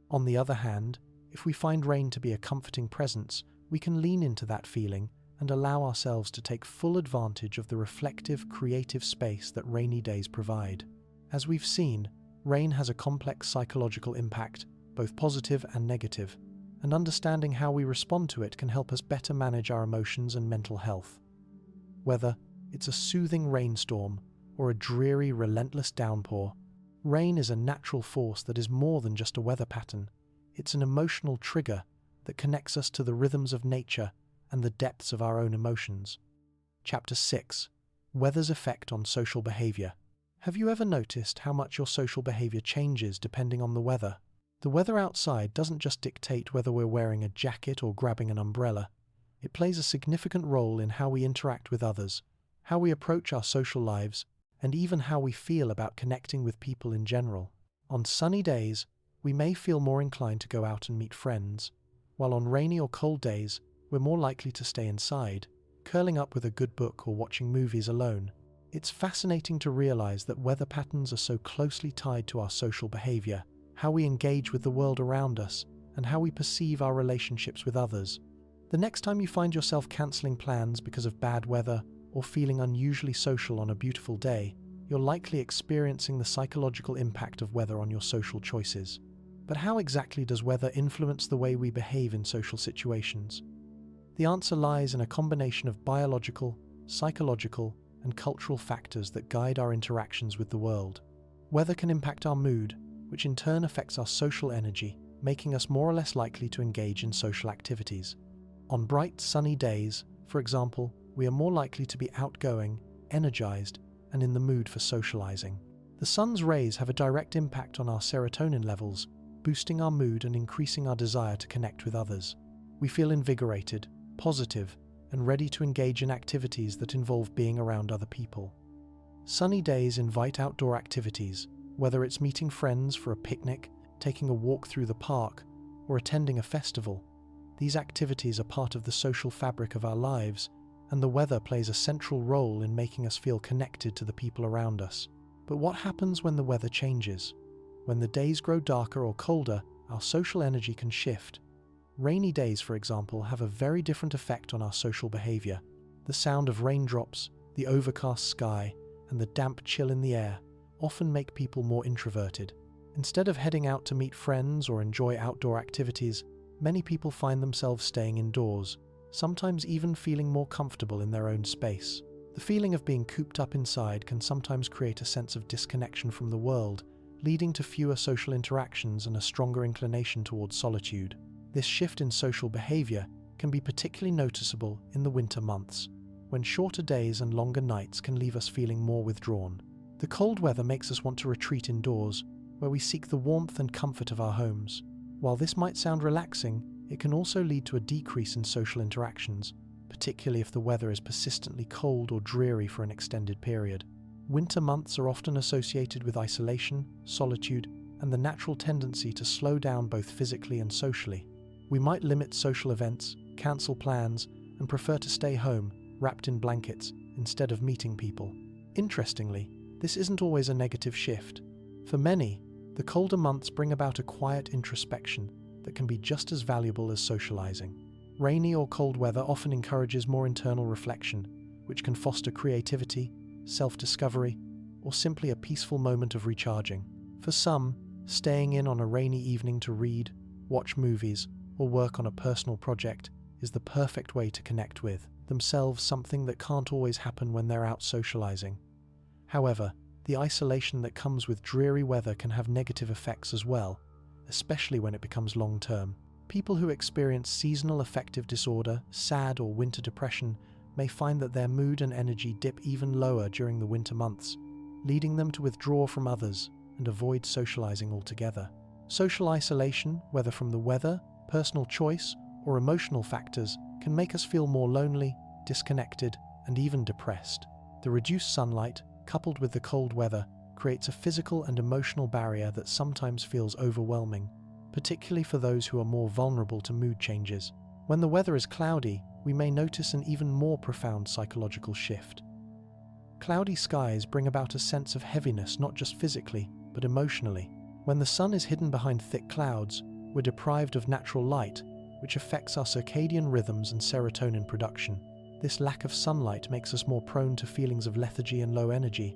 A: On the other hand, if we find rain to be a comforting presence, we can lean into that feeling and allow ourselves to take full advantage of the reflective, creative space that rainy days provide. As we've seen, rain has a complex psychological impact, both positive and negative, and understanding how we respond to it can help us better manage our emotions and mental health. Whether it's a soothing rainstorm or a dreary, relentless downpour, rain is a natural force that is more than just a weather pattern. It's an emotional trigger that connects us to the rhythms of nature and the depths of our own emotions. Chapter 6. Weather's Effect on Social Behavior. Have you ever noticed how much your social behavior changes depending on the weather? The weather outside doesn't just dictate whether we're wearing a jacket or grabbing an umbrella. It plays a significant role in how we interact with others, how we approach our social lives, and even how we feel about connecting with people in general. On sunny days, we may feel more inclined to go out and meet friends, while on rainy or cold days, we're more likely to stay inside, curling up with a good book or watching movies alone. It's fascinating to realize that weather patterns are so closely tied to our social behavior, how we engage with the world around us, and how we perceive our relationships with others. The next time you find yourself canceling plans because of bad weather or feeling unusually social on a beautiful day, you're likely experiencing the psychological impact of weather on your social choices. But how exactly does weather influence the way we behave in social situations? The answer lies in a combination of biological, psychological, and cultural factors that guide our interactions with the world. Weather can impact our mood, which in turn affects our social energy, making us more or less likely to engage in social activities. On bright, sunny days, for example, we are more likely to be outgoing, energized, and in the mood for socializing. The sun's rays have a direct impact on our serotonin levels, boosting our mood and increasing our desire to connect with others. We feel invigorated, positive, and ready to engage in activities that involve being around other people. Sunny days invite outdoor activities, whether it's meeting friends for a picnic, taking a walk through the park, or attending a festival. These activities are part of the social fabric of our lives, and the weather plays a central role in making us feel connected to the people around us. But what happens when the weather changes? When the days grow darker or colder, our social energy can shift. Rainy days, for example, have a very different effect on our social behavior. The sound of raindrops, the overcast sky, and the damp chill in the air often make people more introverted. Instead of heading out to meet friends or enjoy outdoor activities, many people find themselves staying indoors, sometimes even feeling more comfortable in their own space. The feeling of being cooped up inside can sometimes create a sense of disconnection from the world, leading to fewer social interactions and a stronger inclination towards solitude. This shift in social behavior can be particularly noticeable in the winter months, when shorter days and longer nights can leave us feeling more withdrawn. The cold weather makes us want to retreat indoors, where we seek the warmth and comfort of our homes. While this might sound relaxing, it can also lead to a decrease in social interactions, particularly if the weather is persistently cold or dreary for an extended period. Winter months are often associated with isolation, solitude, and the natural tendency to slow down both physically and socially. We might limit social events, cancel plans, and prefer to stay home, wrapped in blankets, instead of meeting people. Interestingly, this isn't always a negative shift. For many, the colder months bring about a quiet introspection that can be just as valuable as socializing. Rainy or cold weather often encourages more internal reflection, which can foster creativity, self-discovery, or simply a peaceful moment of recharging. For some, staying in on a rainy evening to read, watch movies, or work on a personal project is the perfect way to connect with themselves, something that can't always happen when they're out socializing. However, the isolation that comes with dreary weather can have negative effects as well, especially when it becomes long-term. People who experience seasonal affective disorder, SAD, or winter depression may find that their mood and energy dip even lower during the winter months, leading them to withdraw from others and avoid socializing altogether. Social isolation, whether from the weather, personal choice, or emotional factors, can make us feel more lonely, disconnected, and even depressed. The reduced sunlight, coupled with the cold weather, creates a physical and emotional barrier that sometimes feels overwhelming, particularly for those who are more vulnerable to mood changes. When the weather is cloudy, we may notice an even more profound psychological shift. Cloudy skies bring about a sense of heaviness not just physically, but emotionally. When the sun is hidden behind thick clouds, we're deprived of natural light, which affects our circadian rhythms and serotonin production. This lack of sunlight makes us more prone to feelings of lethargy and low energy,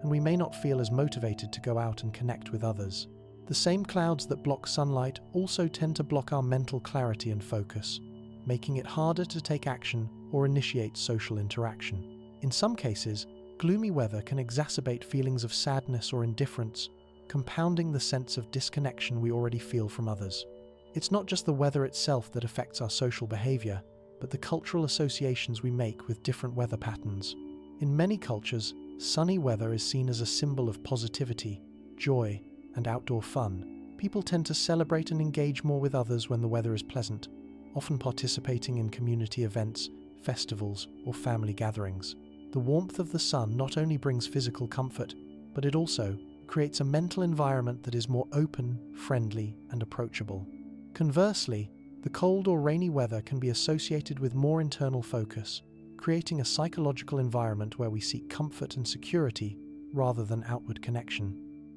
A: and we may not feel as motivated to go out and connect with others. The same clouds that block sunlight also tend to block our mental clarity and focus, making it harder to take action or initiate social interaction. In some cases, gloomy weather can exacerbate feelings of sadness or indifference, compounding the sense of disconnection we already feel from others. It's not just the weather itself that affects our social behavior, but the cultural associations we make with different weather patterns. In many cultures, sunny weather is seen as a symbol of positivity, joy, and outdoor fun. People tend to celebrate and engage more with others when the weather is pleasant, often participating in community events, festivals, or family gatherings. The warmth of the sun not only brings physical comfort, but it also creates a mental environment that is more open, friendly, and approachable. Conversely, the cold or rainy weather can be associated with more internal focus, creating a psychological environment where we seek comfort and security rather than outward connection.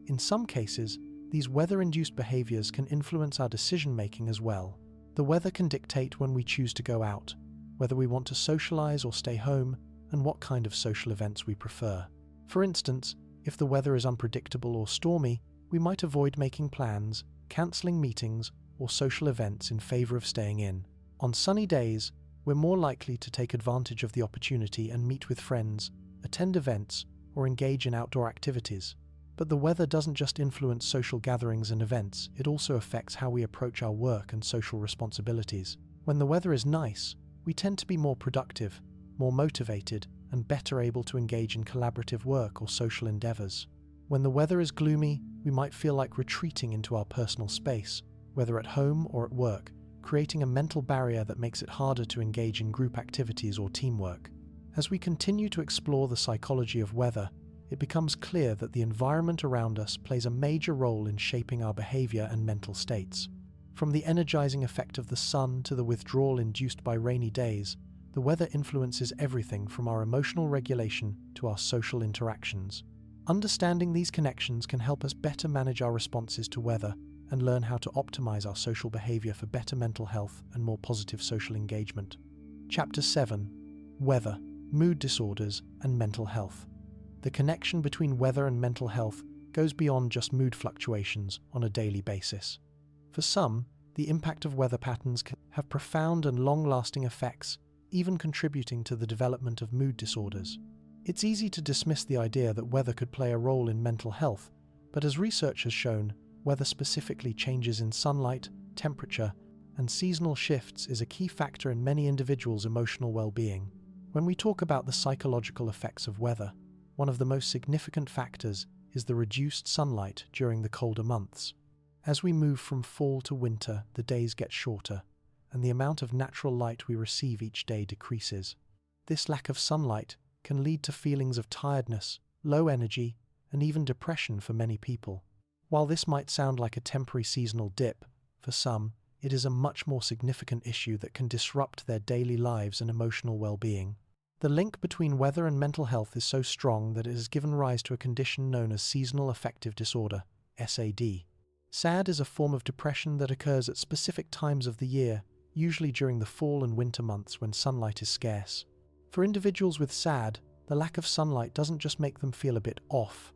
A: In some cases, these weather-induced behaviors can influence our decision-making as well. The weather can dictate when we choose to go out, whether we want to socialize or stay home, and what kind of social events we prefer. For instance, if the weather is unpredictable or stormy, we might avoid making plans, canceling meetings, or social events in favor of staying in. On sunny days, we're more likely to take advantage of the opportunity and meet with friends, attend events, or engage in outdoor activities. But the weather doesn't just influence social gatherings and events, it also affects how we approach our work and social responsibilities. When the weather is nice, we tend to be more productive, more motivated, and better able to engage in collaborative work or social endeavors. When the weather is gloomy, we might feel like retreating into our personal space, whether at home or at work, creating a mental barrier that makes it harder to engage in group activities or teamwork. As we continue to explore the psychology of weather, it becomes clear that the environment around us plays a major role in shaping our behavior and mental states. From the energizing effect of the sun to the withdrawal induced by rainy days, the weather influences everything from our emotional regulation to our social interactions. Understanding these connections can help us better manage our responses to weather and learn how to optimize our social behavior for better mental health and more positive social engagement. Chapter 7: Weather, Mood Disorders, and Mental Health. The connection between weather and mental health goes beyond just mood fluctuations on a daily basis. For some, the impact of weather patterns can have profound and long-lasting effects, even contributing to the development of mood disorders. It's easy to dismiss the idea that weather could play a role in mental health, but as research has shown, weather specifically changes in sunlight, temperature, and seasonal shifts is a key factor in many individuals' emotional well-being. When we talk about the psychological effects of weather, one of the most significant factors is the reduced sunlight during the colder months. As we move from fall to winter, the days get shorter, and the amount of natural light we receive each day decreases. This lack of sunlight can lead to feelings of tiredness, low energy, and even depression for many people. While this might sound like a temporary seasonal dip, for some, it is a much more significant issue that can disrupt their daily lives and emotional well-being. The link between weather and mental health is so strong that it has given rise to a condition known as seasonal affective disorder, SAD. SAD is a form of depression that occurs at specific times of the year, usually during the fall and winter months when sunlight is scarce. For individuals with SAD, the lack of sunlight doesn't just make them feel a bit off.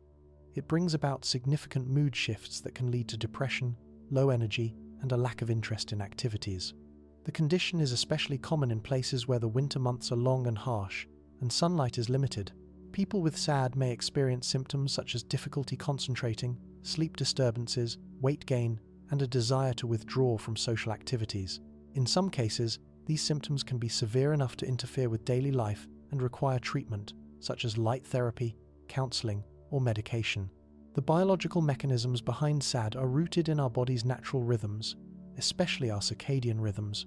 A: It brings about significant mood shifts that can lead to depression, low energy, and a lack of interest in activities. The condition is especially common in places where the winter months are long and harsh, and sunlight is limited. People with SAD may experience symptoms such as difficulty concentrating, sleep disturbances, weight gain, and a desire to withdraw from social activities. In some cases, these symptoms can be severe enough to interfere with daily life and require treatment, such as light therapy, counseling, or medication. The biological mechanisms behind SAD are rooted in our body's natural rhythms, especially our circadian rhythms.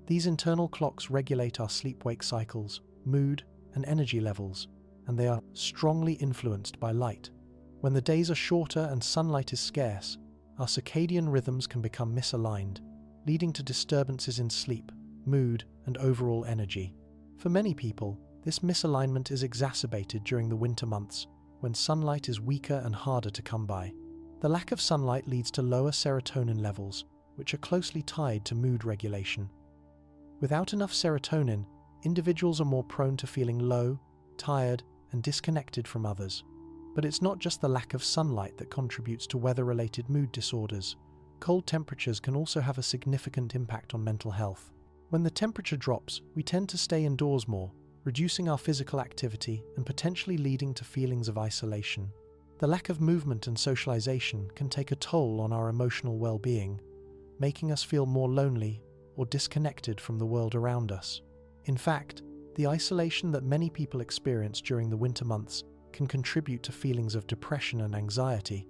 A: These internal clocks regulate our sleep-wake cycles, mood, and energy levels, and they are strongly influenced by light. When the days are shorter and sunlight is scarce, our circadian rhythms can become misaligned, leading to disturbances in sleep, mood, and overall energy. For many people, this misalignment is exacerbated during the winter months, when sunlight is weaker and harder to come by. The lack of sunlight leads to lower serotonin levels, which are closely tied to mood regulation. Without enough serotonin, individuals are more prone to feeling low, tired, and disconnected from others. But it's not just the lack of sunlight that contributes to weather-related mood disorders. Cold temperatures can also have a significant impact on mental health. When the temperature drops, we tend to stay indoors more, reducing our physical activity and potentially leading to feelings of isolation. The lack of movement and socialization can take a toll on our emotional well-being, making us feel more lonely or disconnected from the world around us. In fact, the isolation that many people experience during the winter months can contribute to feelings of depression and anxiety,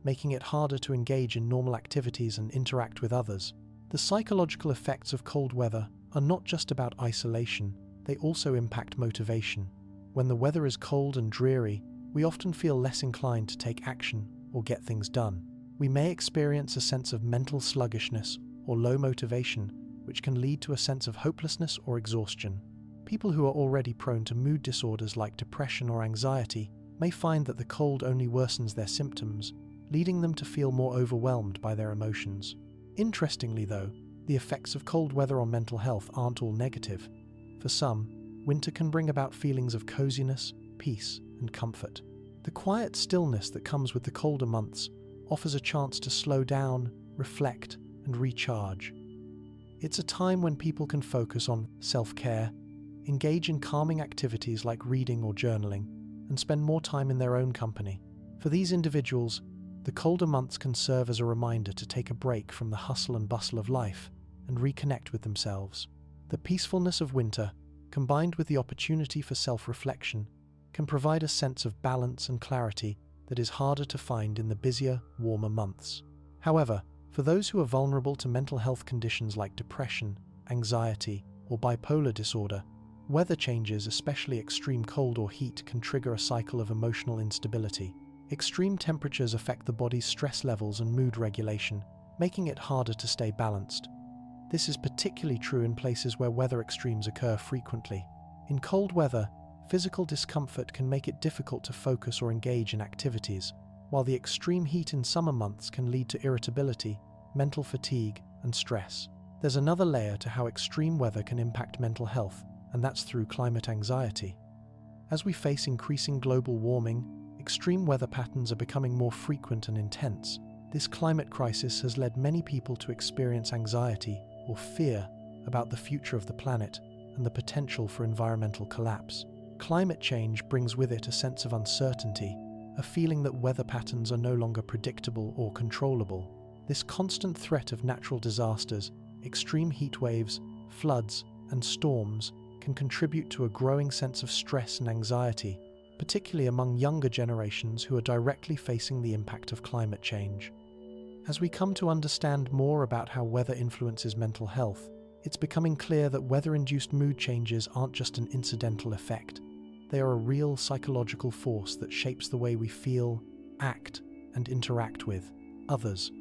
A: making it harder to engage in normal activities and interact with others. The psychological effects of cold weather are not just about isolation, they also impact motivation. When the weather is cold and dreary, we often feel less inclined to take action or get things done. We may experience a sense of mental sluggishness or low motivation, which can lead to a sense of hopelessness or exhaustion. People who are already prone to mood disorders like depression or anxiety may find that the cold only worsens their symptoms, leading them to feel more overwhelmed by their emotions. Interestingly though, the effects of cold weather on mental health aren't all negative. For some, winter can bring about feelings of coziness, peace, and comfort. The quiet stillness that comes with the colder months offers a chance to slow down, reflect, and recharge. It's a time when people can focus on self-care, engage in calming activities like reading or journaling, and spend more time in their own company. For these individuals, the colder months can serve as a reminder to take a break from the hustle and bustle of life and reconnect with themselves. The peacefulness of winter, combined with the opportunity for self-reflection, can provide a sense of balance and clarity that is harder to find in the busier, warmer months. However, for those who are vulnerable to mental health conditions like depression, anxiety, or bipolar disorder, Weather changes, especially extreme cold or heat, can trigger a cycle of emotional instability. Extreme temperatures affect the body's stress levels and mood regulation, making it harder to stay balanced. This is particularly true in places where weather extremes occur frequently. In cold weather, physical discomfort can make it difficult to focus or engage in activities, while the extreme heat in summer months can lead to irritability, mental fatigue, and stress. There's another layer to how extreme weather can impact mental health, and that's through climate anxiety. As we face increasing global warming, extreme weather patterns are becoming more frequent and intense. This climate crisis has led many people to experience anxiety or fear about the future of the planet and the potential for environmental collapse. Climate change brings with it a sense of uncertainty, a feeling that weather patterns are no longer predictable or controllable. This constant threat of natural disasters, extreme heat waves, floods, and storms can contribute to a growing sense of stress and anxiety, particularly among younger generations who are directly facing the impact of climate change. As we come to understand more about how weather influences mental health, it's becoming clear that weather-induced mood changes aren't just an incidental effect. They are a real psychological force that shapes the way we feel, act, and interact with others.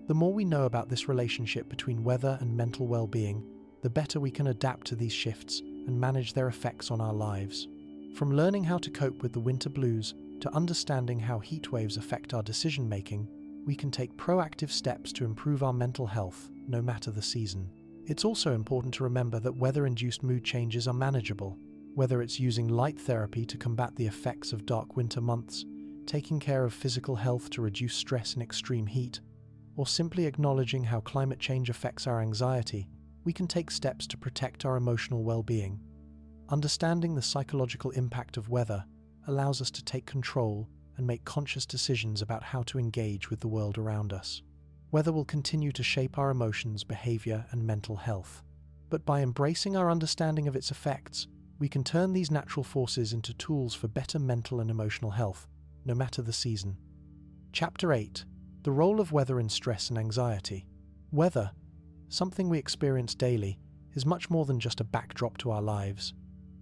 A: The more we know about this relationship between weather and mental well-being, the better we can adapt to these shifts and manage their effects on our lives. From learning how to cope with the winter blues to understanding how heat waves affect our decision-making, we can take proactive steps to improve our mental health, no matter the season. It's also important to remember that weather-induced mood changes are manageable, whether it's using light therapy to combat the effects of dark winter months, taking care of physical health to reduce stress in extreme heat, or simply acknowledging how climate change affects our anxiety. We can take steps to protect our emotional well-being. Understanding the psychological impact of weather allows us to take control and make conscious decisions about how to engage with the world around us. Weather will continue to shape our emotions, behavior, and mental health. But by embracing our understanding of its effects, we can turn these natural forces into tools for better mental and emotional health, no matter the season. Chapter 8. The role of weather in stress and anxiety. Weather, something we experience daily, is much more than just a backdrop to our lives.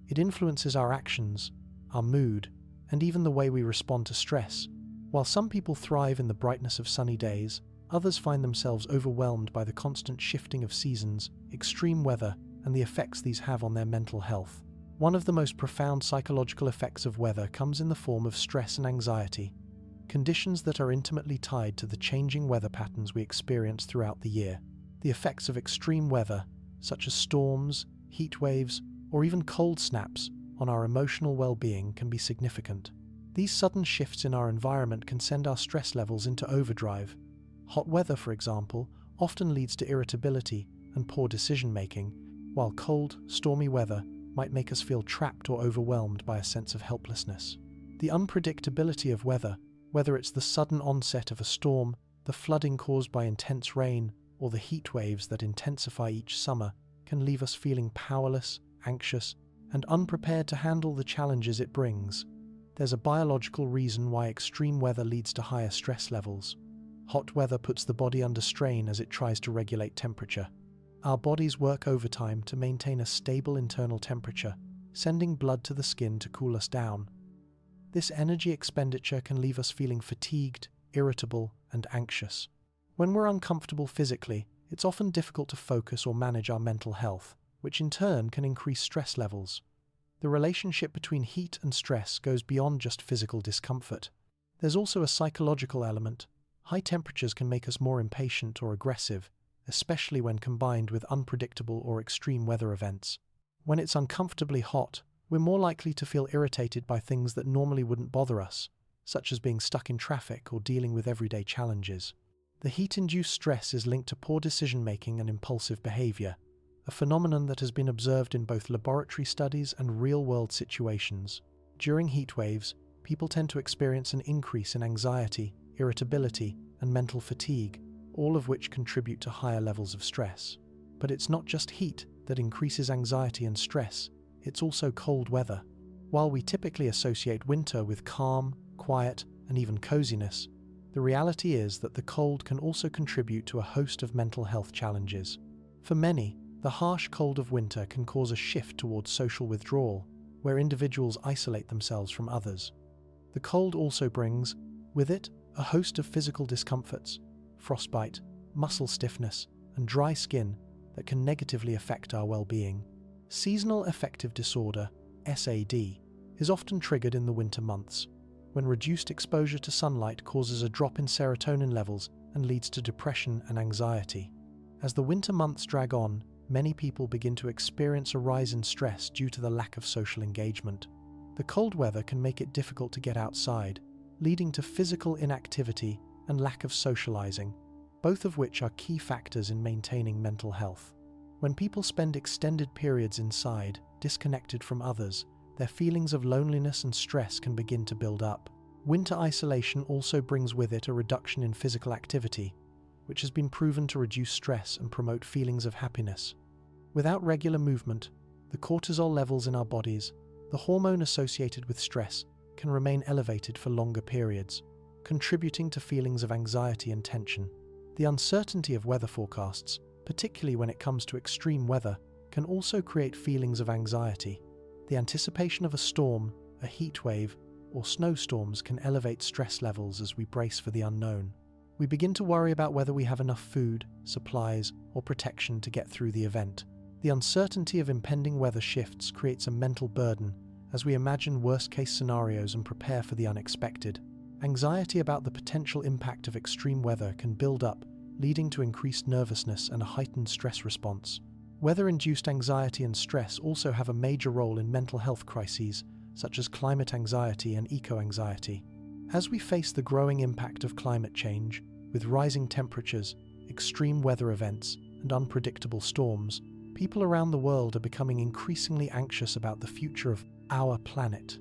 A: It influences our actions, our mood, and even the way we respond to stress. While some people thrive in the brightness of sunny days, others find themselves overwhelmed by the constant shifting of seasons, extreme weather, and the effects these have on their mental health. One of the most profound psychological effects of weather comes in the form of stress and anxiety, conditions that are intimately tied to the changing weather patterns we experience throughout the year. The effects of extreme weather, such as storms, heat waves, or even cold snaps, on our emotional well-being can be significant. These sudden shifts in our environment can send our stress levels into overdrive. Hot weather, for example, often leads to irritability and poor decision-making, while cold, stormy weather might make us feel trapped or overwhelmed by a sense of helplessness. The unpredictability of weather, whether it's the sudden onset of a storm, the flooding caused by intense rain, or the heat waves that intensify each summer, can leave us feeling powerless, anxious, and unprepared to handle the challenges it brings. There's a biological reason why extreme weather leads to higher stress levels. Hot weather puts the body under strain as it tries to regulate temperature. Our bodies work overtime to maintain a stable internal temperature, sending blood to the skin to cool us down. This energy expenditure can leave us feeling fatigued, irritable, and anxious. When we're uncomfortable physically, it's often difficult to focus or manage our mental health, which in turn can increase stress levels. The relationship between heat and stress goes beyond just physical discomfort. There's also a psychological element. High temperatures can make us more impatient or aggressive, especially when combined with unpredictable or extreme weather events. When it's uncomfortably hot, we're more likely to feel irritated by things that normally wouldn't bother us, such as being stuck in traffic or dealing with everyday challenges. The heat-induced stress is linked to poor decision-making and impulsive behavior, a phenomenon that has been observed in both laboratory studies and real-world situations. During heat waves, people tend to experience an increase in anxiety, irritability, and mental fatigue, all of which contribute to higher levels of stress. But it's not just heat that increases anxiety and stress, it's also cold weather. While we typically associate winter with calm, quiet, and even coziness, the reality is that the cold can also contribute to a host of mental health challenges. For many, The harsh cold of winter can cause a shift towards social withdrawal, where individuals isolate themselves from others. The cold also brings, with it, a host of physical discomforts, frostbite, muscle stiffness, and dry skin that can negatively affect our well-being. Seasonal affective disorder, SAD, is often triggered in the winter months, when reduced exposure to sunlight causes a drop in serotonin levels and leads to depression and anxiety. As the winter months drag on, many people begin to experience a rise in stress due to the lack of social engagement. The cold weather can make it difficult to get outside, leading to physical inactivity and lack of socializing, both of which are key factors in maintaining mental health. When people spend extended periods inside, disconnected from others, their feelings of loneliness and stress can begin to build up. Winter isolation also brings with it a reduction in physical activity, which has been proven to reduce stress and promote feelings of happiness. Without regular movement, the cortisol levels in our bodies, the hormone associated with stress, can remain elevated for longer periods, contributing to feelings of anxiety and tension. The uncertainty of weather forecasts, particularly when it comes to extreme weather, can also create feelings of anxiety. The anticipation of a storm, a heat wave, or snowstorms can elevate stress levels as we brace for the unknown. We begin to worry about whether we have enough food, supplies, or protection to get through the event. The uncertainty of impending weather shifts creates a mental burden as we imagine worst-case scenarios and prepare for the unexpected. Anxiety about the potential impact of extreme weather can build up, leading to increased nervousness and a heightened stress response. Weather-induced anxiety and stress also have a major role in mental health crises, such as climate anxiety and eco-anxiety. As we face the growing impact of climate change, with rising temperatures, extreme weather events, and unpredictable storms, people around the world are becoming increasingly anxious about the future of our planet.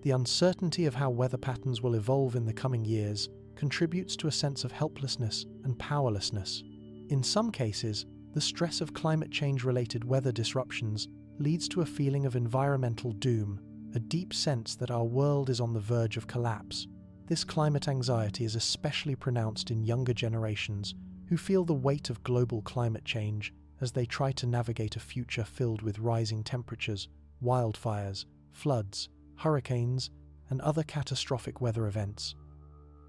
A: The uncertainty of how weather patterns will evolve in the coming years contributes to a sense of helplessness and powerlessness. In some cases, the stress of climate change-related weather disruptions leads to a feeling of environmental doom, a deep sense that our world is on the verge of collapse. This climate anxiety is especially pronounced in younger generations who feel the weight of global climate change as they try to navigate a future filled with rising temperatures, wildfires, floods, hurricanes, and other catastrophic weather events.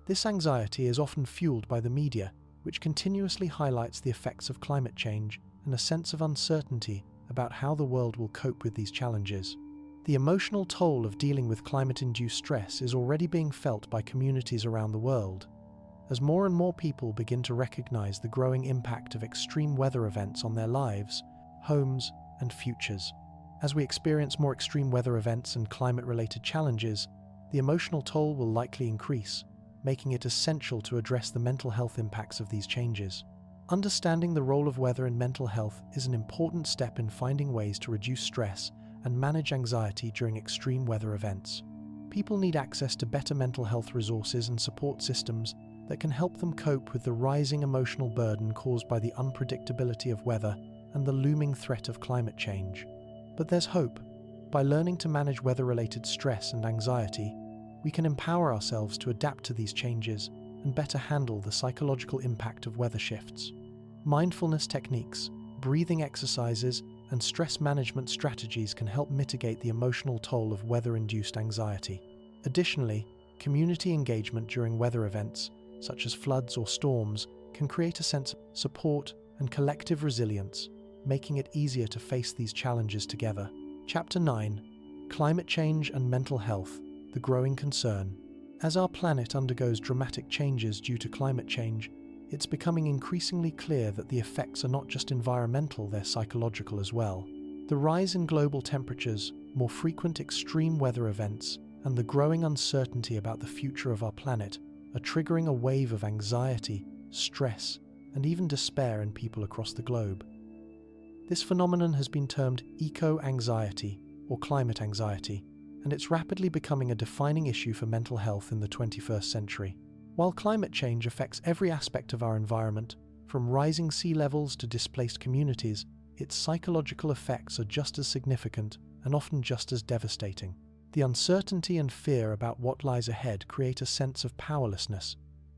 A: This anxiety is often fueled by the media, which continuously highlights the effects of climate change and a sense of uncertainty about how the world will cope with these challenges. The emotional toll of dealing with climate-induced stress is already being felt by communities around the world, as more and more people begin to recognize the growing impact of extreme weather events on their lives, homes, and futures. As we experience more extreme weather events and climate-related challenges, the emotional toll will likely increase, making it essential to address the mental health impacts of these changes. Understanding the role of weather in mental health is an important step in finding ways to reduce stress and manage anxiety during extreme weather events. People need access to better mental health resources and support systems that can help them cope with the rising emotional burden caused by the unpredictability of weather and the looming threat of climate change. But there's hope. By learning to manage weather-related stress and anxiety, we can empower ourselves to adapt to these changes and better handle the psychological impact of weather shifts. Mindfulness techniques, breathing exercises, and stress management strategies can help mitigate the emotional toll of weather-induced anxiety. Additionally, community engagement during weather events, such as floods or storms, can create a sense of support and collective resilience, making it easier to face these challenges together. Chapter 9: Climate Change and Mental Health, the Growing Concern. As our planet undergoes dramatic changes due to climate change, it's becoming increasingly clear that the effects are not just environmental, they're psychological as well. The rise in global temperatures, more frequent extreme weather events, and the growing uncertainty about the future of our planet are triggering a wave of anxiety, stress, and even despair in people across the globe. This phenomenon has been termed eco-anxiety or climate anxiety, and it's rapidly becoming a defining issue for mental health in the 21st century. While climate change affects every aspect of our environment, from rising sea levels to displaced communities, its psychological effects are just as significant and often just as devastating. The uncertainty and fear about what lies ahead create a sense of powerlessness,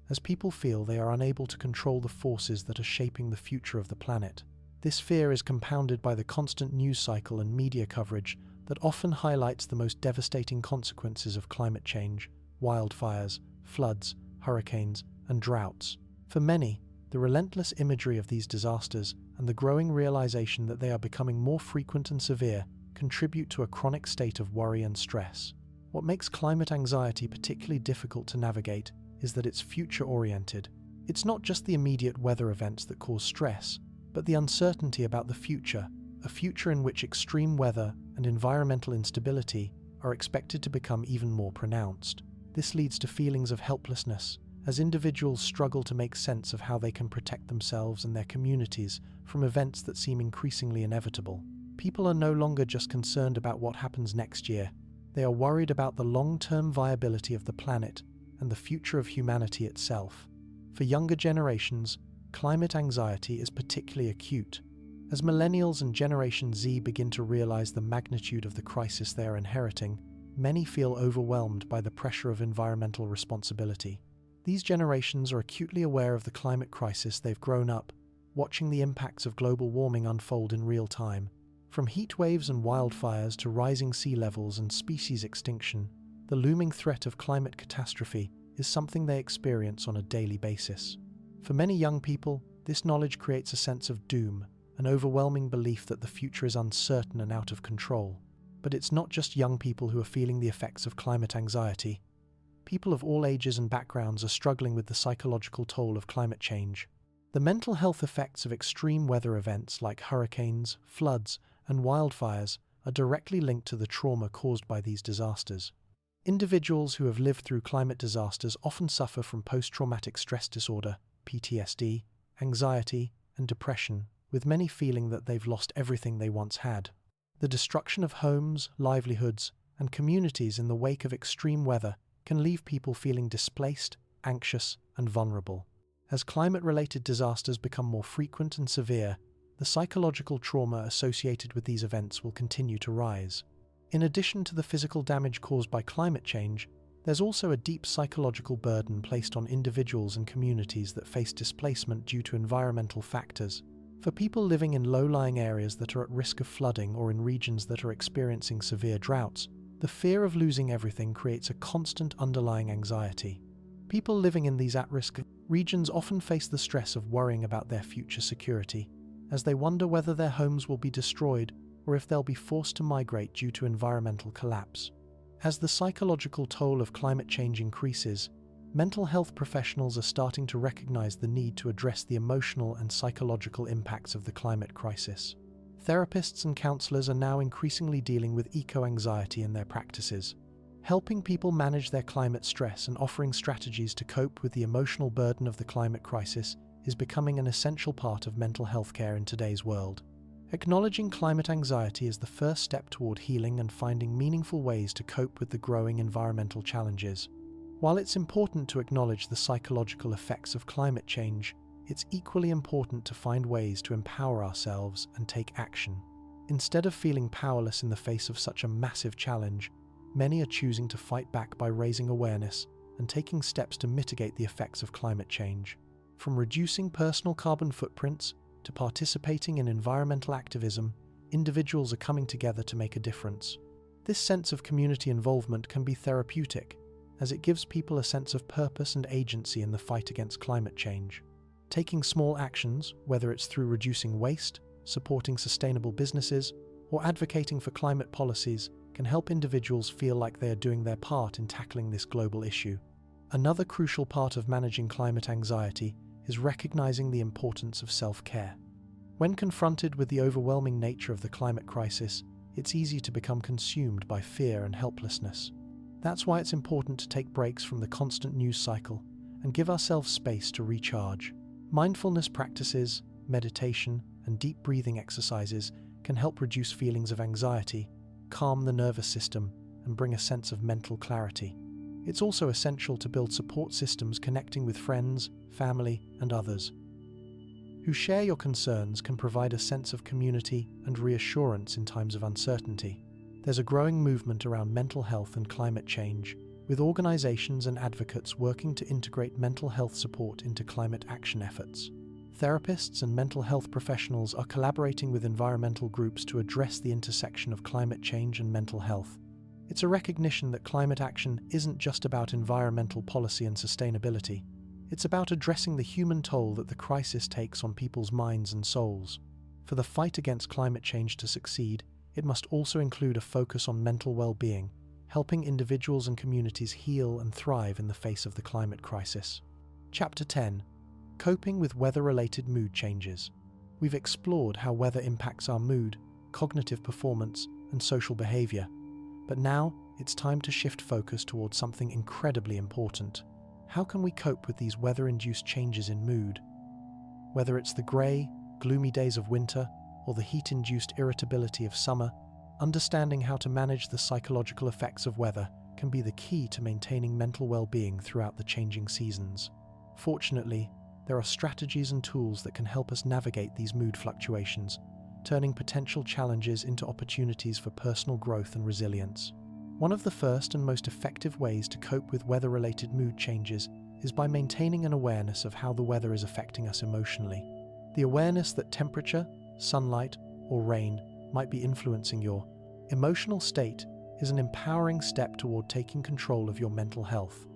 A: as people feel they are unable to control the forces that are shaping the future of the planet. This fear is compounded by the constant news cycle and media coverage that often highlights the most devastating consequences of climate change: wildfires, floods, hurricanes, and droughts. For many, the relentless imagery of these disasters and the growing realization that they are becoming more frequent and severe contribute to a chronic state of worry and stress. What makes climate anxiety particularly difficult to navigate is that it's future-oriented. It's not just the immediate weather events that cause stress, but the uncertainty about the future, a future in which extreme weather and environmental instability are expected to become even more pronounced. This leads to feelings of helplessness, as individuals struggle to make sense of how they can protect themselves and their communities from events that seem increasingly inevitable. People are no longer just concerned about what happens next year. They are worried about the long-term viability of the planet and the future of humanity itself. For younger generations, climate anxiety is particularly acute. As millennials and Generation Z begin to realize the magnitude of the crisis they are inheriting, many feel overwhelmed by the pressure of environmental responsibility. These generations are acutely aware of the climate crisis. They've grown up watching the impacts of global warming unfold in real time. From heat waves and wildfires to rising sea levels and species extinction, the looming threat of climate catastrophe is something they experience on a daily basis. For many young people, this knowledge creates a sense of doom, an overwhelming belief that the future is uncertain and out of control. But it's not just young people who are feeling the effects of climate anxiety. People of all ages and backgrounds are struggling with the psychological toll of climate change. The mental health effects of extreme weather events like hurricanes, floods, and wildfires are directly linked to the trauma caused by these disasters. Individuals who have lived through climate disasters often suffer from post-traumatic stress disorder, PTSD, anxiety, and depression, with many feeling that they've lost everything they once had. The destruction of homes, livelihoods, and communities in the wake of extreme weather can leave people feeling displaced, anxious, and vulnerable. As climate-related disasters become more frequent and severe, the psychological trauma associated with these events will continue to rise. In addition to the physical damage caused by climate change, there's also a deep psychological burden placed on individuals and communities that face displacement due to environmental factors. For people living in low-lying areas that are at risk of flooding or in regions that are experiencing severe droughts, the fear of losing everything creates a constant underlying anxiety. People living in these at-risk regions often face the stress of worrying about their future security, as they wonder whether their homes will be destroyed or if they'll be forced to migrate due to environmental collapse. As the psychological toll of climate change increases, mental health professionals are starting to recognize the need to address the emotional and psychological impacts of the climate crisis. Therapists and counselors are now increasingly dealing with eco-anxiety in their practices, helping people manage their climate stress and offering strategies to cope with the emotional burden of the climate crisis is becoming an essential part of mental health care in today's world. Acknowledging climate anxiety is the first step toward healing and finding meaningful ways to cope with the growing environmental challenges. While it's important to acknowledge the psychological effects of climate change, it's equally important to find ways to empower ourselves and take action. Instead of feeling powerless in the face of such a massive challenge, many are choosing to fight back by raising awareness and taking steps to mitigate the effects of climate change. From reducing personal carbon footprints to participating in environmental activism, individuals are coming together to make a difference. This sense of community involvement can be therapeutic, as it gives people a sense of purpose and agency in the fight against climate change. Taking small actions, whether it's through reducing waste, supporting sustainable businesses, or advocating for climate policies, can help individuals feel like they are doing their part in tackling this global issue. Another crucial part of managing climate anxiety is recognizing the importance of self-care. When confronted with the overwhelming nature of the climate crisis, it's easy to become consumed by fear and helplessness. That's why it's important to take breaks from the constant news cycle and give ourselves space to recharge. Mindfulness practices, meditation, and deep breathing exercises can help reduce feelings of anxiety, calm the nervous system, and bring a sense of mental clarity. It's also essential to build support systems connecting with friends, family, and others who share your concerns can provide a sense of community and reassurance in times of uncertainty. There's a growing movement around mental health and climate change, with organizations and advocates working to integrate mental health support into climate action efforts. Therapists and mental health professionals are collaborating with environmental groups to address the intersection of climate change and mental health. It's a recognition that climate action isn't just about environmental policy and sustainability. It's about addressing the human toll that the crisis takes on people's minds and souls. For the fight against climate change to succeed, it must also include a focus on mental well-being, helping individuals and communities heal and thrive in the face of the climate crisis. Chapter 10. Coping with weather-related mood changes. We've explored how weather impacts our mood, cognitive performance, and social behavior. But now, it's time to shift focus towards something incredibly important. How can we cope with these weather-induced changes in mood? Whether it's the grey, gloomy days of winter or the heat-induced irritability of summer, understanding how to manage the psychological effects of weather can be the key to maintaining mental well-being throughout the changing seasons. Fortunately, there are strategies and tools that can help us navigate these mood fluctuations, turning potential challenges into opportunities for personal growth and resilience. One of the first and most effective ways to cope with weather-related mood changes is by maintaining an awareness of how the weather is affecting us emotionally. The awareness that temperature, sunlight, or rain might be influencing your emotional state is an empowering step toward taking control of your mental health.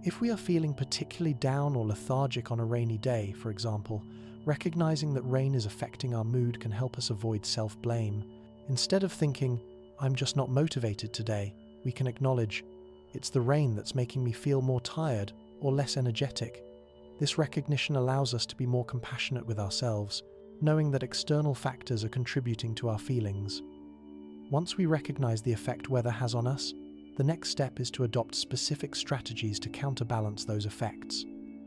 A: If we are feeling particularly down or lethargic on a rainy day, for example, recognizing that rain is affecting our mood can help us avoid self-blame. Instead of thinking, "I'm just not motivated today," we can acknowledge, "It's the rain that's making me feel more tired or less energetic." This recognition allows us to be more compassionate with ourselves, knowing that external factors are contributing to our feelings. Once we recognize the effect weather has on us, the next step is to adopt specific strategies to counterbalance those effects.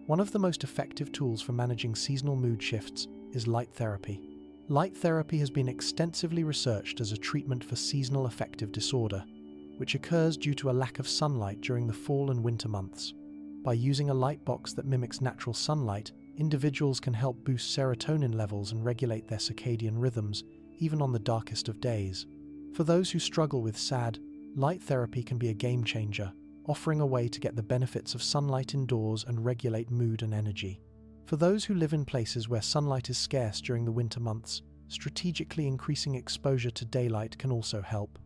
A: One of the most effective tools for managing seasonal mood shifts is light therapy. Light therapy has been extensively researched as a treatment for seasonal affective disorder, which occurs due to a lack of sunlight during the fall and winter months. By using a light box that mimics natural sunlight, individuals can help boost serotonin levels and regulate their circadian rhythms, even on the darkest of days. For those who struggle with SAD, light therapy can be a game changer, offering a way to get the benefits of sunlight indoors and regulate mood and energy. For those who live in places where sunlight is scarce during the winter months, strategically increasing exposure to daylight can also help.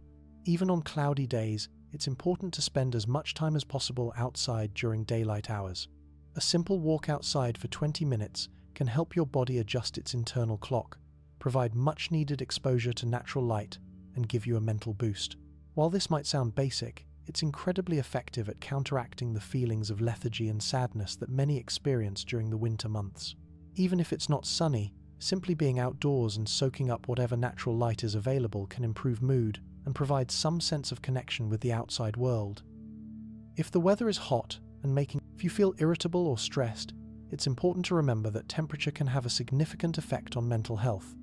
A: Even on cloudy days, it's important to spend as much time as possible outside during daylight hours. A simple walk outside for 20 minutes can help your body adjust its internal clock, provide much-needed exposure to natural light, and give you a mental boost. While this might sound basic, it's incredibly effective at counteracting the feelings of lethargy and sadness that many experience during the winter months. Even if it's not sunny, simply being outdoors and soaking up whatever natural light is available can improve mood and provide some sense of connection with the outside world. If the weather is hot and if you feel irritable or stressed, it's important to remember that temperature can have a significant effect on mental health.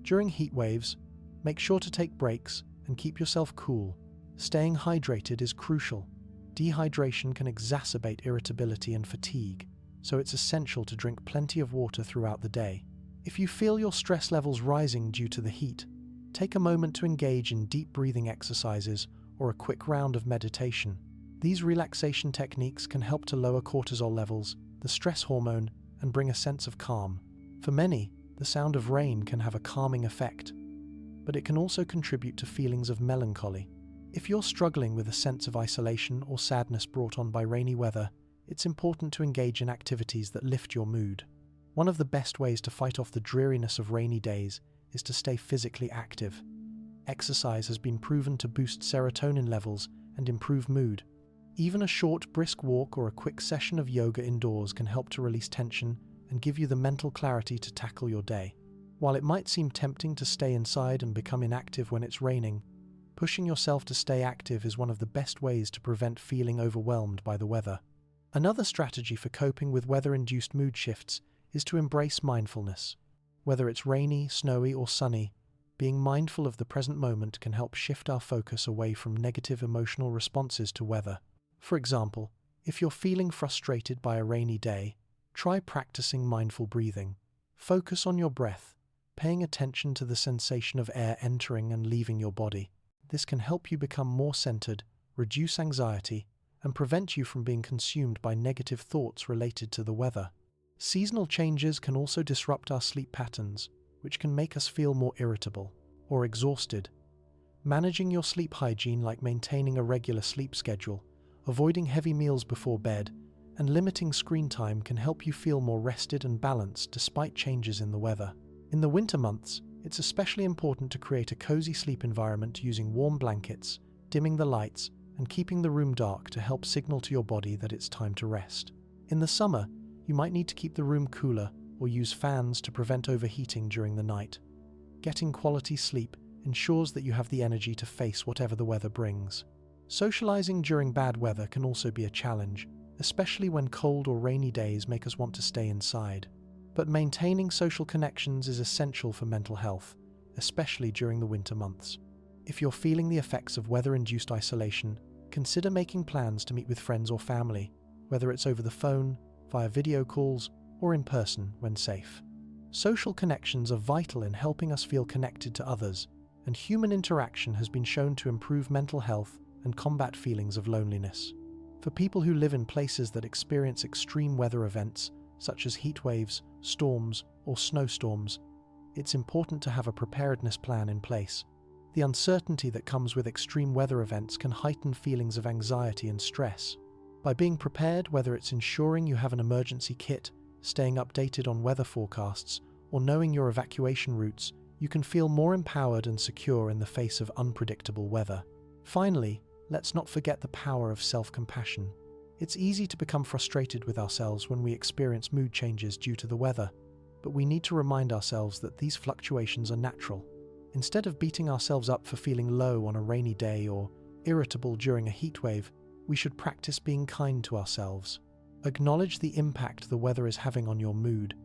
A: During heat waves, make sure to take breaks and keep yourself cool. Staying hydrated is crucial. Dehydration can exacerbate irritability and fatigue, so it's essential to drink plenty of water throughout the day. If you feel your stress levels rising due to the heat, take a moment to engage in deep breathing exercises or a quick round of meditation. These relaxation techniques can help to lower cortisol levels, the stress hormone, and bring a sense of calm. For many, the sound of rain can have a calming effect, but it can also contribute to feelings of melancholy. If you're struggling with a sense of isolation or sadness brought on by rainy weather, it's important to engage in activities that lift your mood. One of the best ways to fight off the dreariness of rainy days is to stay physically active. Exercise has been proven to boost serotonin levels and improve mood. Even a short, brisk walk or a quick session of yoga indoors can help to release tension and give you the mental clarity to tackle your day. While it might seem tempting to stay inside and become inactive when it's raining, pushing yourself to stay active is one of the best ways to prevent feeling overwhelmed by the weather. Another strategy for coping with weather-induced mood shifts is to embrace mindfulness. Whether it's rainy, snowy, or sunny, being mindful of the present moment can help shift our focus away from negative emotional responses to weather. For example, if you're feeling frustrated by a rainy day, try practicing mindful breathing. Focus on your breath, paying attention to the sensation of air entering and leaving your body. This can help you become more centered, reduce anxiety, and prevent you from being consumed by negative thoughts related to the weather. Seasonal changes can also disrupt our sleep patterns, which can make us feel more irritable or exhausted. Managing your sleep hygiene, like maintaining a regular sleep schedule, avoiding heavy meals before bed, and limiting screen time can help you feel more rested and balanced despite changes in the weather. In the winter months, it's especially important to create a cozy sleep environment using warm blankets, dimming the lights, and keeping the room dark to help signal to your body that it's time to rest. In the summer, you might need to keep the room cooler or use fans to prevent overheating during the night. Getting quality sleep ensures that you have the energy to face whatever the weather brings. Socializing during bad weather can also be a challenge, especially when cold or rainy days make us want to stay inside. But maintaining social connections is essential for mental health, especially during the winter months. If you're feeling the effects of weather-induced isolation, consider making plans to meet with friends or family, whether it's over the phone, via video calls, or in person when safe. Social connections are vital in helping us feel connected to others, and human interaction has been shown to improve mental health and combat feelings of loneliness. For people who live in places that experience extreme weather events, such as heat waves, storms, or snowstorms, it's important to have a preparedness plan in place. The uncertainty that comes with extreme weather events can heighten feelings of anxiety and stress. By being prepared, whether it's ensuring you have an emergency kit, staying updated on weather forecasts, or knowing your evacuation routes, you can feel more empowered and secure in the face of unpredictable weather. Finally, let's not forget the power of self-compassion. It's easy to become frustrated with ourselves when we experience mood changes due to the weather, but we need to remind ourselves that these fluctuations are natural. Instead of beating ourselves up for feeling low on a rainy day or irritable during a heat wave, we should practice being kind to ourselves. Acknowledge the impact the weather is having on your mood,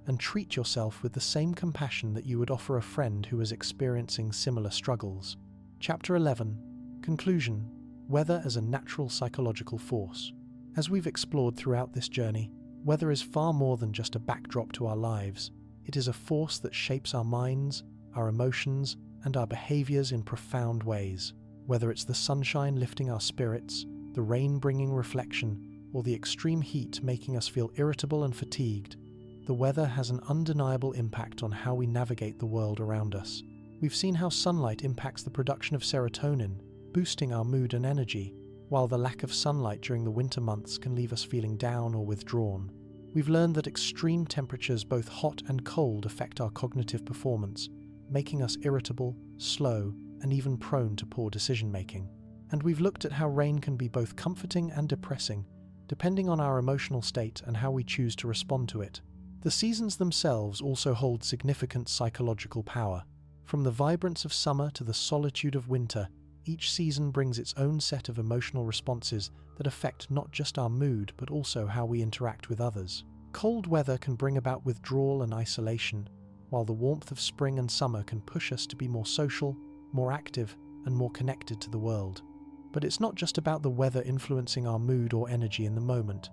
A: and treat yourself with the same compassion that you would offer a friend who is experiencing similar struggles. Chapter 11. Conclusion. Weather as a natural psychological force. As we've explored throughout this journey, weather is far more than just a backdrop to our lives. It is a force that shapes our minds, our emotions, and our behaviors in profound ways. Whether it's the sunshine lifting our spirits, the rain bringing reflection, or the extreme heat making us feel irritable and fatigued, the weather has an undeniable impact on how we navigate the world around us. We've seen how sunlight impacts the production of serotonin, boosting our mood and energy, while the lack of sunlight during the winter months can leave us feeling down or withdrawn. We've learned that extreme temperatures, both hot and cold, affect our cognitive performance, making us irritable, slow, and even prone to poor decision-making. And we've looked at how rain can be both comforting and depressing, depending on our emotional state and how we choose to respond to it. The seasons themselves also hold significant psychological power. From the vibrance of summer to the solitude of winter, each season brings its own set of emotional responses that affect not just our mood but also how we interact with others. Cold weather can bring about withdrawal and isolation, while the warmth of spring and summer can push us to be more social, more active, and more connected to the world. But it's not just about the weather influencing our mood or energy in the moment.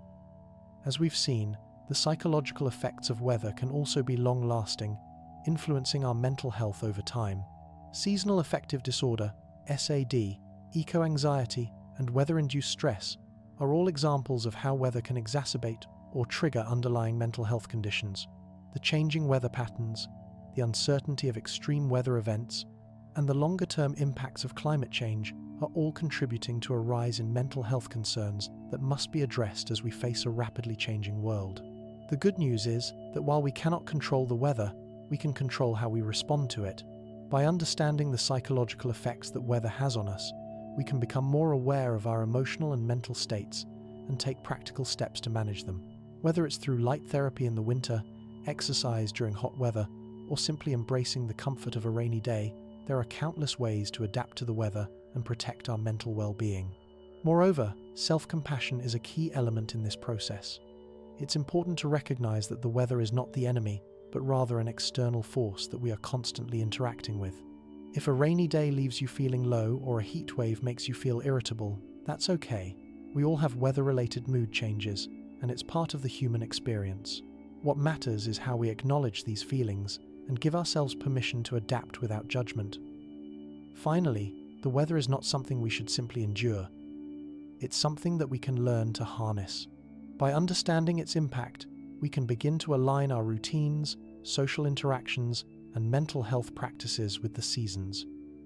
A: As we've seen, the psychological effects of weather can also be long-lasting, influencing our mental health over time. Seasonal affective disorder, SAD, eco-anxiety, and weather-induced stress are all examples of how weather can exacerbate or trigger underlying mental health conditions. The changing weather patterns, the uncertainty of extreme weather events, and the longer-term impacts of climate change are all contributing to a rise in mental health concerns that must be addressed as we face a rapidly changing world. The good news is that while we cannot control the weather, we can control how we respond to it. By understanding the psychological effects that weather has on us, we can become more aware of our emotional and mental states and take practical steps to manage them. Whether it's through light therapy in the winter, exercise during hot weather, or simply embracing the comfort of a rainy day, there are countless ways to adapt to the weather and protect our mental well-being. Moreover, self-compassion is a key element in this process. It's important to recognize that the weather is not the enemy, but rather an external force that we are constantly interacting with. If a rainy day leaves you feeling low or a heat wave makes you feel irritable, that's okay. We all have weather-related mood changes, and it's part of the human experience. What matters is how we acknowledge these feelings and give ourselves permission to adapt without judgment. Finally, the weather is not something we should simply endure. It's something that we can learn to harness. By understanding its impact, we can begin to align our routines, social interactions, and mental health practices with the seasons,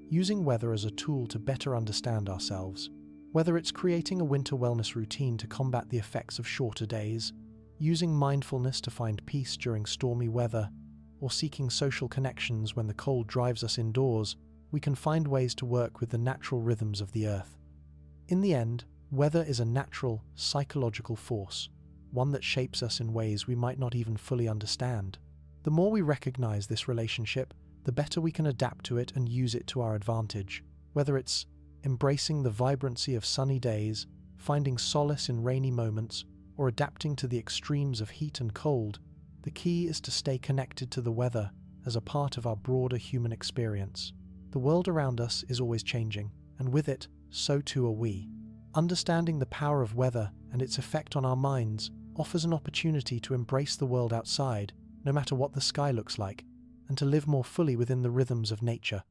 A: using weather as a tool to better understand ourselves. Whether it's creating a winter wellness routine to combat the effects of shorter days, using mindfulness to find peace during stormy weather, or seeking social connections when the cold drives us indoors, we can find ways to work with the natural rhythms of the earth. In the end, weather is a natural, psychological force, one that shapes us in ways we might not even fully understand. The more we recognize this relationship, the better we can adapt to it and use it to our advantage. Whether it's embracing the vibrancy of sunny days, finding solace in rainy moments, or adapting to the extremes of heat and cold, the key is to stay connected to the weather as a part of our broader human experience. The world around us is always changing, and with it, so too are we. Understanding the power of weather and its effect on our minds offers an opportunity to embrace the world outside, no matter what the sky looks like, and to live more fully within the rhythms of nature.